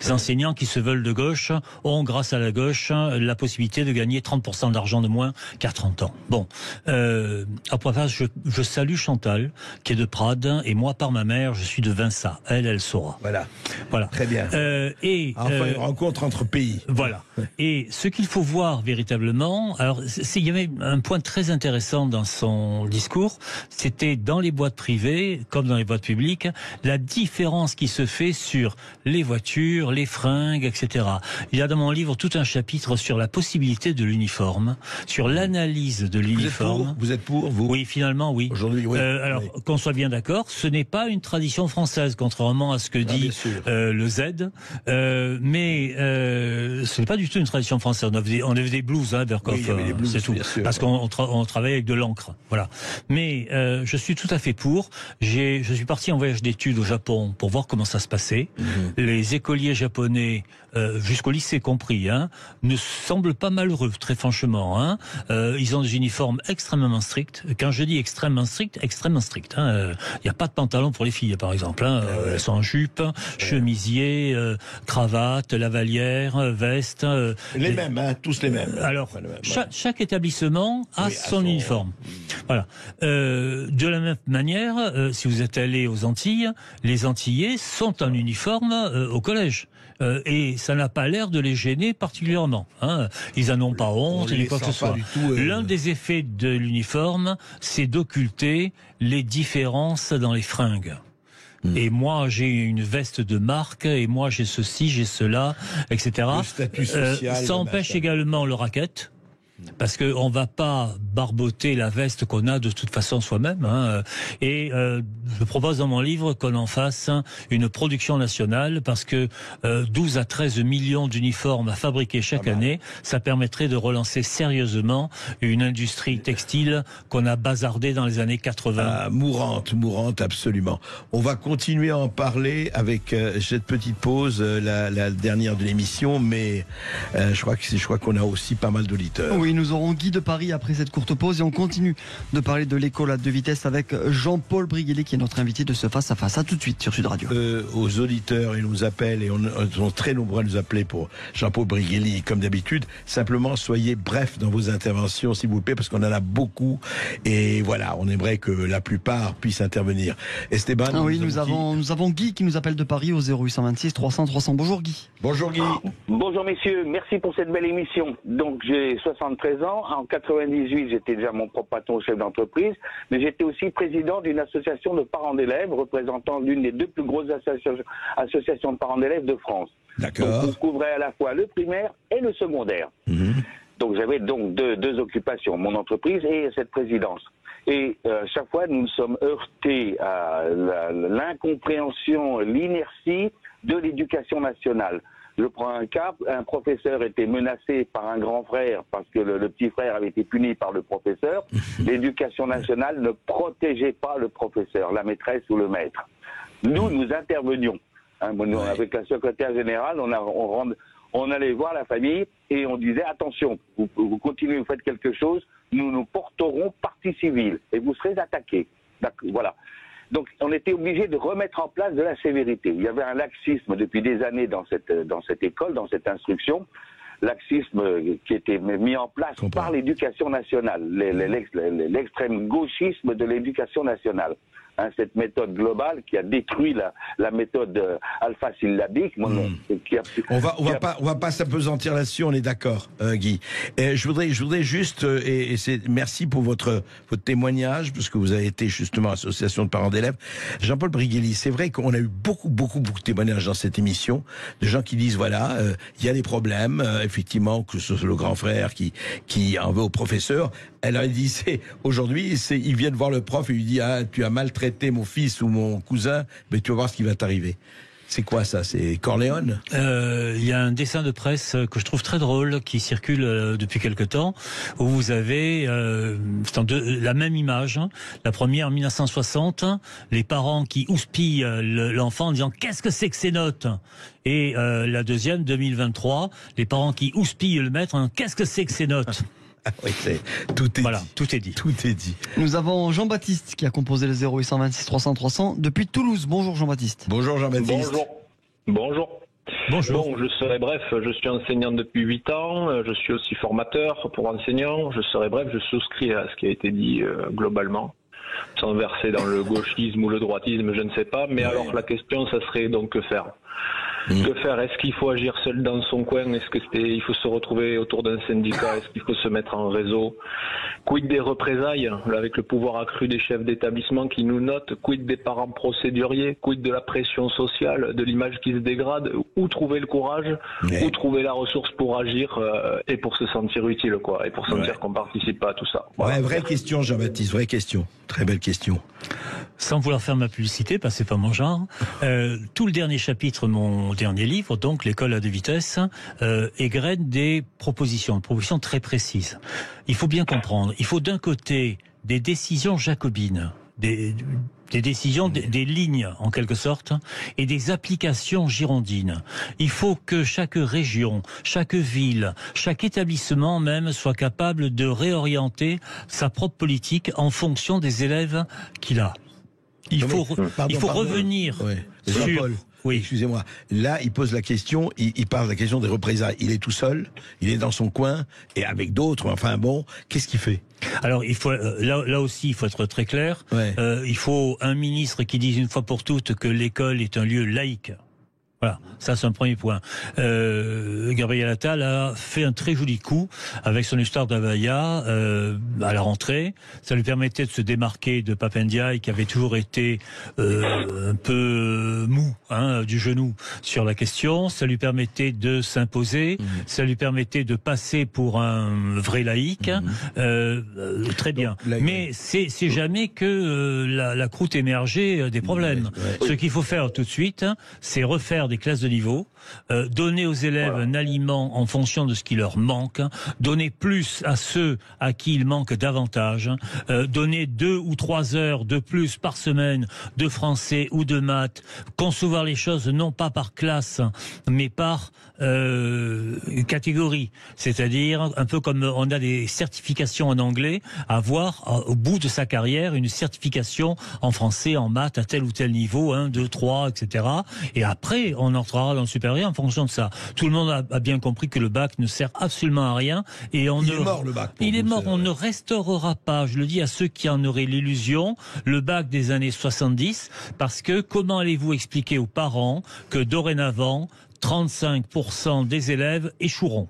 Les enseignants qui se veulent de gauche ont, grâce à la gauche, la possibilité de gagner 30% d'argent de moins qu'à 30 ans. Bon, après ça, je salue Chantal, qui est de Prades, et moi, par ma mère, je suis de Vinça. Elle saura. Voilà. Très bien. Enfin, une rencontre entre pays. Voilà. Et ce qu'il faut voir véritablement, alors il y avait un point très intéressant dans son discours, c'était dans les boîtes privées, comme dans les boîtes publiques, la différence qui se fait sur les voitures, les fringues, etc. Il y a dans mon livre tout un chapitre sur la possibilité de l'uniforme, sur l'analyse de l'uniforme. Vous êtes pour, vous? Oui, finalement, oui. Aujourd'hui, oui. Alors, qu'on soit bien d'accord, ce n'est pas une tradition française, contrairement à ce que dit le Z. Mais ce n'est pas du tout une tradition française. On avait des blues, Berkoff, c'est tout. Parce qu'on travaille avec de l'encre. Voilà. Mais je suis tout à fait pour. Je suis parti en voyage d'études au Japon pour voir comment ça se passait. Les écoliers japonais, jusqu'au lycée compris, ne semblent pas malheureux, très franchement. Ils ont des uniformes extrêmement stricts. Quand je dis extrêmement stricts. Il n'y a pas de pantalon pour les filles, par exemple. Elles sont en jupe, chemisier, cravate, lavalière, veste. Les mêmes, tous les mêmes. Alors, chaque établissement a son uniforme. Voilà. De la même manière, si vous êtes allé aux Antilles, les Antillais sont en uniforme au collège. Et ça n'a pas l'air de les gêner particulièrement. Ils en ont pas honte, ni quoi que ce soit. L'un des effets de l'uniforme, c'est d'occulter les différences dans les fringues. Et moi, j'ai une veste de marque, et moi, j'ai ceci, j'ai cela, etc. Le statut social. Ça empêche également le racket. Parce qu'on ne va pas barboter la veste qu'on a de toute façon soi-même. Et je propose dans mon livre qu'on en fasse une production nationale, parce que 12 à 13 millions d'uniformes à fabriquer chaque année, ça permettrait de relancer sérieusement une industrie textile qu'on a bazardée dans les années 80. Mourante, absolument. On va continuer à en parler avec cette petite pause, la dernière de l'émission, mais je crois qu'on a aussi pas mal d'auditeurs. Oui, nous aurons Guy de Paris après cette courte pause et on continue de parler de l'école à deux vitesses avec Jean-Paul Briguelli qui est notre invité de ce face-à-face. À tout de suite sur Sud Radio. Aux auditeurs, ils nous appellent et on sont très nombreux à nous appeler pour Jean-Paul Briguelli comme d'habitude. Simplement, soyez brefs dans vos interventions s'il vous plaît, parce qu'on en a beaucoup et voilà, on aimerait que la plupart puissent intervenir. Esteban. Oui, nous avons Guy qui nous appelle de Paris au 0826 300 300. Bonjour Guy. Bonjour Guy. Bonjour messieurs, merci pour cette belle émission. Donc j'ai 73 ans, en 98 j'étais déjà mon propre patron chef d'entreprise, mais j'étais aussi président d'une association de parents d'élèves représentant l'une des deux plus grosses associations de parents d'élèves de France. D'accord. Donc on couvrait à la fois le primaire et le secondaire. Donc j'avais donc deux occupations, mon entreprise et cette présidence. Et chaque fois nous nous sommes heurtés à l'incompréhension, l'inertie de l'éducation nationale. Je prends un cas, un professeur était menacé par un grand frère parce que le petit frère avait été puni par le professeur. L'éducation nationale ne protégeait pas le professeur, la maîtresse ou le maître. Nous intervenions. Avec la secrétaire générale, on allait voir la famille et on disait attention, vous continuez, vous faites quelque chose, nous porterons partie civile et vous serez attaqués. Voilà. Donc on était obligé de remettre en place de la sévérité. Il y avait un laxisme depuis des années dans cette école, dans cette instruction, laxisme qui était mis en place par l'éducation nationale, l'extrême gauchisme de l'éducation nationale. Cette méthode globale qui a détruit la méthode alpha-syllabique. On va pas s'apesantir là-dessus, on est d'accord, Guy. Et je voudrais juste, merci pour votre témoignage, parce que vous avez été justement association de parents d'élèves. Jean-Paul Briguelli, c'est vrai qu'on a eu beaucoup de témoignages dans cette émission, de gens qui disent voilà, il y a des problèmes, effectivement, que ce soit le grand frère qui en veut au professeur. Elle a dit, aujourd'hui, ils viennent voir le prof et lui dit tu as maltraité mon fils ou mon cousin, mais tu vas voir ce qui va t'arriver. C'est quoi ça? C'est Corleone? Il y a un dessin de presse que je trouve très drôle qui circule depuis quelque temps, où vous avez la même image. La première en 1960, les parents qui houspillent l'enfant en disant « Qu'est-ce que c'est que ces notes ?» Et la deuxième, 2023, les parents qui houspillent le maître en disant « Qu'est-ce que c'est que ces notes ?» Oui, tout est voilà, dit. tout est dit. Tout est dit. Nous avons Jean-Baptiste qui a composé le 0826 300 300 depuis Toulouse. Bonjour Jean-Baptiste. Bonjour Jean-Baptiste. Bonjour. Bonjour. Bon, je serai bref, je suis enseignant depuis 8 ans, je suis aussi formateur pour enseignants, je serai bref, je souscris à ce qui a été dit globalement, sans verser dans le gauchisme ou le droitisme, je ne sais pas, mais alors la question, ça serait donc que faire ? Que faire? Est-ce qu'il faut agir seul dans son coin? Est-ce qu'il faut se retrouver autour d'un syndicat? Est-ce qu'il faut se mettre en réseau? Quid des représailles, avec le pouvoir accru des chefs d'établissement qui nous notent? Quid des parents procéduriers? Quid de la pression sociale, de l'image qui se dégrade? Où trouver le courage? Où trouver la ressource pour agir et pour se sentir utile, quoi, et pour sentir qu'on participe pas à tout ça? Voilà. Ouais, vraie question Jean-Baptiste, vraie question. Très belle question. Sans vouloir faire ma publicité, parce que c'est pas mon genre, tout le dernier chapitre de mon dernier livre, donc l'école à deux vitesses, égrène des propositions très précises. Il faut bien comprendre, il faut d'un côté des décisions jacobines, des décisions, des lignes en quelque sorte, et des applications girondines. Il faut que chaque région, chaque ville, chaque établissement même soit capable de réorienter sa propre politique en fonction des élèves qu'il a. Il faut revenir sur... Jean-Paul, oui, excusez-moi. Là, il pose la question, il parle de la question des représailles. Il est tout seul, il est dans son coin, et avec d'autres, enfin bon, qu'est-ce qu'il fait? Alors, il faut là aussi, il faut être très clair. Il faut un ministre qui dise une fois pour toutes que l'école est un lieu laïque. Voilà, ça c'est un premier point. Gabriel Attal a fait un très joli coup avec son histoire d'Abaya à la rentrée. Ça lui permettait de se démarquer de Pape Ndiaye qui avait toujours été un peu mou du genou sur la question. Ça lui permettait de s'imposer. Ça lui permettait de passer pour un vrai laïc. Très bien. Donc, mais c'est jamais que la croûte émergée des problèmes. Ce qu'il faut faire tout de suite, c'est refaire des classes de niveau, donner aux élèves un aliment en fonction de ce qui leur manque, donner plus à ceux à qui il manque davantage, donner 2 ou 3 heures de plus par semaine de français ou de maths, concevoir les choses non pas par classe, mais par catégorie. C'est-à-dire, un peu comme on a des certifications en anglais, avoir au bout de sa carrière une certification en français, en maths, à tel ou tel niveau, 1, 2, 3, etc. Et après, on entrera dans le supérieur en fonction de ça. Tout le monde a bien compris que le bac ne sert absolument à rien. Et on est mort, le bac. Il est mort, on ne restaurera pas, je le dis à ceux qui en auraient l'illusion, le bac des années 70, parce que comment allez-vous expliquer aux parents que dorénavant, 35% des élèves échoueront?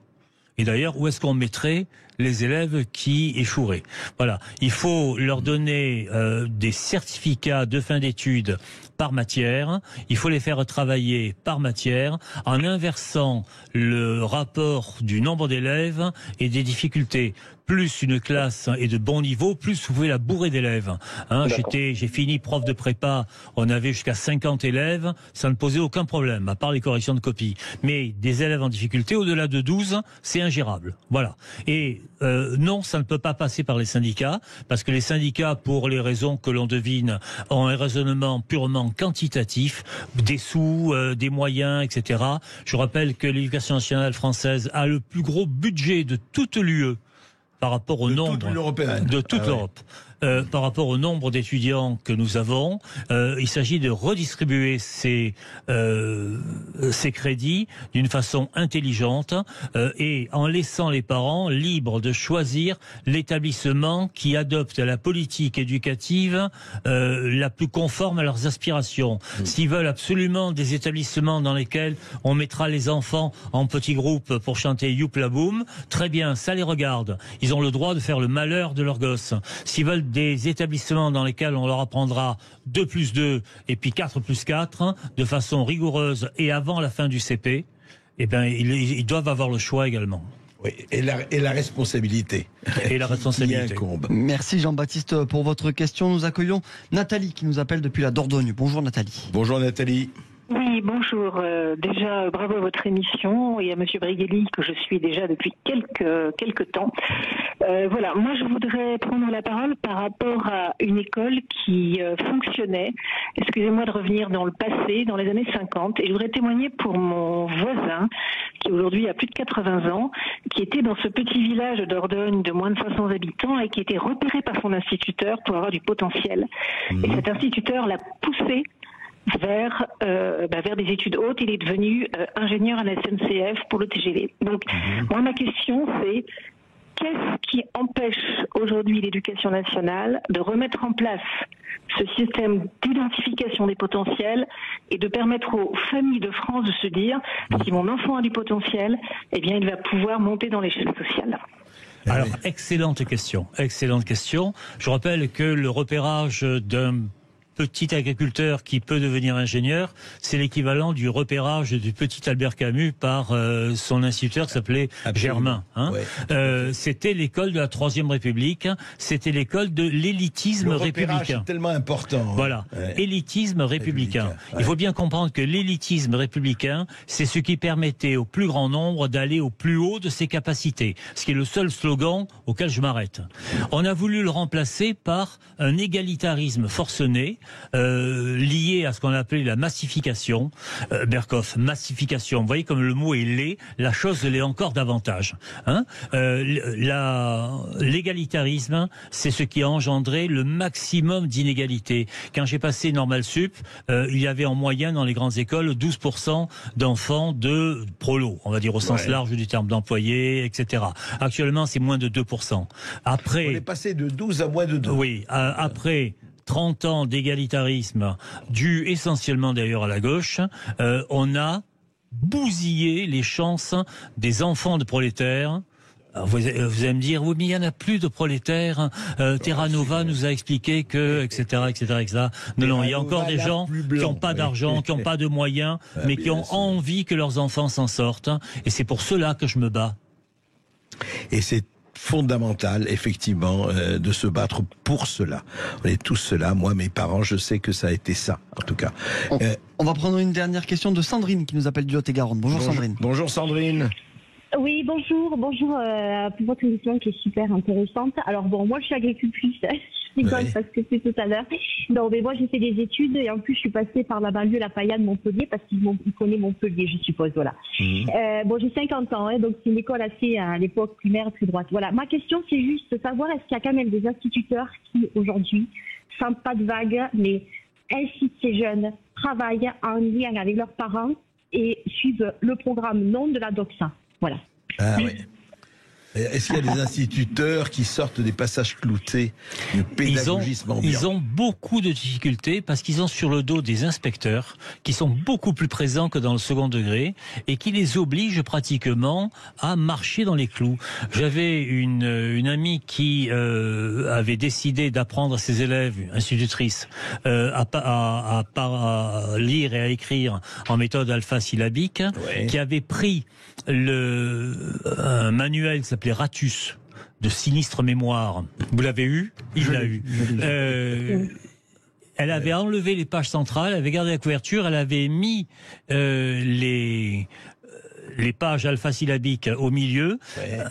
Et d'ailleurs, où est-ce qu'on mettrait les élèves qui échoueraient? Voilà, il faut leur donner des certificats de fin d'études par matière, il faut les faire travailler par matière en inversant le rapport du nombre d'élèves et des difficultés. Plus une classe est de bon niveau, plus vous pouvez la bourrer d'élèves. J'ai fini prof de prépa, on avait jusqu'à 50 élèves, ça ne posait aucun problème, à part les corrections de copie. Mais des élèves en difficulté, au-delà de 12, c'est ingérable. Voilà. Et non, ça ne peut pas passer par les syndicats, parce que les syndicats, pour les raisons que l'on devine, ont un raisonnement purement quantitatif, des sous, des moyens, etc. Je rappelle que l'éducation nationale française a le plus gros budget de toute l'UE par rapport au nombre de toute l'Europe. Par rapport au nombre d'étudiants que nous avons, il s'agit de redistribuer ces crédits d'une façon intelligente et en laissant les parents libres de choisir l'établissement qui adopte la politique éducative la plus conforme à leurs aspirations. S'ils veulent absolument des établissements dans lesquels on mettra les enfants en petits groupes pour chanter Youpla Boum, très bien, ça les regarde. Ils ont le droit de faire le malheur de leurs gosses. S'ils veulent des établissements dans lesquels on leur apprendra 2 plus 2 et puis 4 plus 4 de façon rigoureuse et avant la fin du CP, eh bien, ils doivent avoir le choix également. Oui, et la responsabilité. Et la responsabilité. Merci Jean-Baptiste pour votre question. Nous accueillons Nathalie qui nous appelle depuis la Dordogne. Bonjour Nathalie. Bonjour Nathalie. Oui, bonjour. Déjà, bravo à votre émission et à Monsieur Brigelli, que je suis déjà depuis quelques temps. Voilà, moi je voudrais prendre la parole par rapport à une école qui fonctionnait, excusez-moi de revenir dans le passé, dans les années 50, et je voudrais témoigner pour mon voisin, qui aujourd'hui a plus de 80 ans, qui était dans ce petit village d'Ordogne de moins de 500 habitants et qui était repéré par son instituteur pour avoir du potentiel. Et cet instituteur l'a poussé vers des études hautes. Il est devenu ingénieur à la SNCF pour le TGV. Donc, moi, ma question, c'est qu'est-ce qui empêche aujourd'hui l'éducation nationale de remettre en place ce système d'identification des potentiels et de permettre aux familles de France de se dire, si mon enfant a du potentiel, eh bien, il va pouvoir monter dans l'échelle sociale. Alors, excellente question. Je rappelle que le repérage d'un petit agriculteur qui peut devenir ingénieur, c'est l'équivalent du repérage du petit Albert Camus par son instituteur qui s'appelait Germain. C'était l'école de la Troisième République, c'était l'école de l'élitisme républicain. C'est tellement important. Voilà, élitisme républicain. Il faut bien comprendre que l'élitisme républicain, c'est ce qui permettait au plus grand nombre d'aller au plus haut de ses capacités, ce qui est le seul slogan auquel je m'arrête. On a voulu le remplacer par un égalitarisme forcené, lié à ce qu'on appelait la massification. Berkoff, massification. Vous voyez comme le mot est laid, la chose l'est encore davantage. L'égalitarisme, c'est ce qui a engendré le maximum d'inégalités. Quand j'ai passé Normal Sup, il y avait en moyenne dans les grandes écoles 12% d'enfants de prolo, on va dire au sens large du terme d'employés, etc. Actuellement, c'est moins de 2%. Après, on est passé de 12 à moins de 2. Oui, après 30 ans d'égalitarisme, dû essentiellement d'ailleurs à la gauche, on a bousillé les chances des enfants de prolétaires. Alors vous allez me dire, oui, mais il n'y en a plus de prolétaires. Terra Nova nous a expliqué que, etc., etc. Non, il y a encore des gens qui n'ont pas d'argent, qui n'ont pas de moyens, mais qui ont envie que leurs enfants s'en sortent. Et c'est pour cela que je me bats. Et c'est fondamental, effectivement, de se battre pour cela. On est tous cela. Moi, mes parents, je sais que ça a été ça, en tout cas. On va prendre une dernière question de Sandrine qui nous appelle du Lot-et-Garonne. Bonjour Sandrine. Bonjour Sandrine. Oui, bonjour pour votre émission qui est super intéressante. Alors bon, moi je suis agricultrice, je rigole parce que c'est tout à l'heure. Non, mais moi j'ai fait des études et en plus je suis passée par la banlieue, la Payade, Montpellier, parce qu'ils connaissent Montpellier, je suppose, voilà. Bon, j'ai 50 ans, donc c'est une école assez, à l'époque, primaire, très droite. Voilà, ma question c'est juste de savoir, est-ce qu'il y a quand même des instituteurs qui, aujourd'hui, sans pas de vague, mais incitent ces jeunes, travaillent en lien avec leurs parents et suivent le programme non de la doxa. Voilà. Ah oui. Est-ce qu'il y a des instituteurs qui sortent des passages cloutés du pédagogisme ambiant? Ils ont beaucoup de difficultés parce qu'ils ont sur le dos des inspecteurs qui sont beaucoup plus présents que dans le second degré et qui les obligent pratiquement à marcher dans les clous. J'avais une amie qui avait décidé d'apprendre à ses élèves, institutrice, à lire et à écrire en méthode alpha-syllabique, qui avait pris un manuel qui s'appelait Ratus, de sinistre mémoire. Vous l'avez eu? Il l'a eu. Elle avait enlevé les pages centrales, elle avait gardé la couverture, elle avait mis les pages alpha-syllabiques au milieu,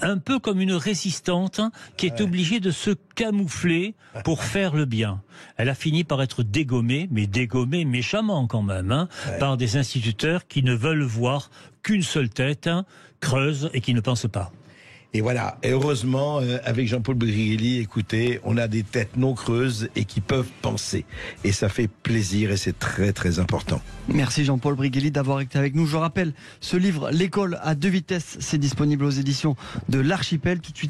un peu comme une résistante qui est obligée de se camoufler pour faire le bien. Elle a fini par être dégommée, mais dégommée méchamment quand même, par des instituteurs qui ne veulent voir qu'une seule tête, creuse, et qui ne pensent pas. Et voilà, et heureusement, avec Jean-Paul Brigelli, écoutez, on a des têtes non creuses et qui peuvent penser. Et ça fait plaisir et c'est très très important. Merci Jean-Paul Brigelli d'avoir été avec nous. Je rappelle, ce livre, L'école à deux vitesses, c'est disponible aux éditions de l'Archipel. Tout de suite.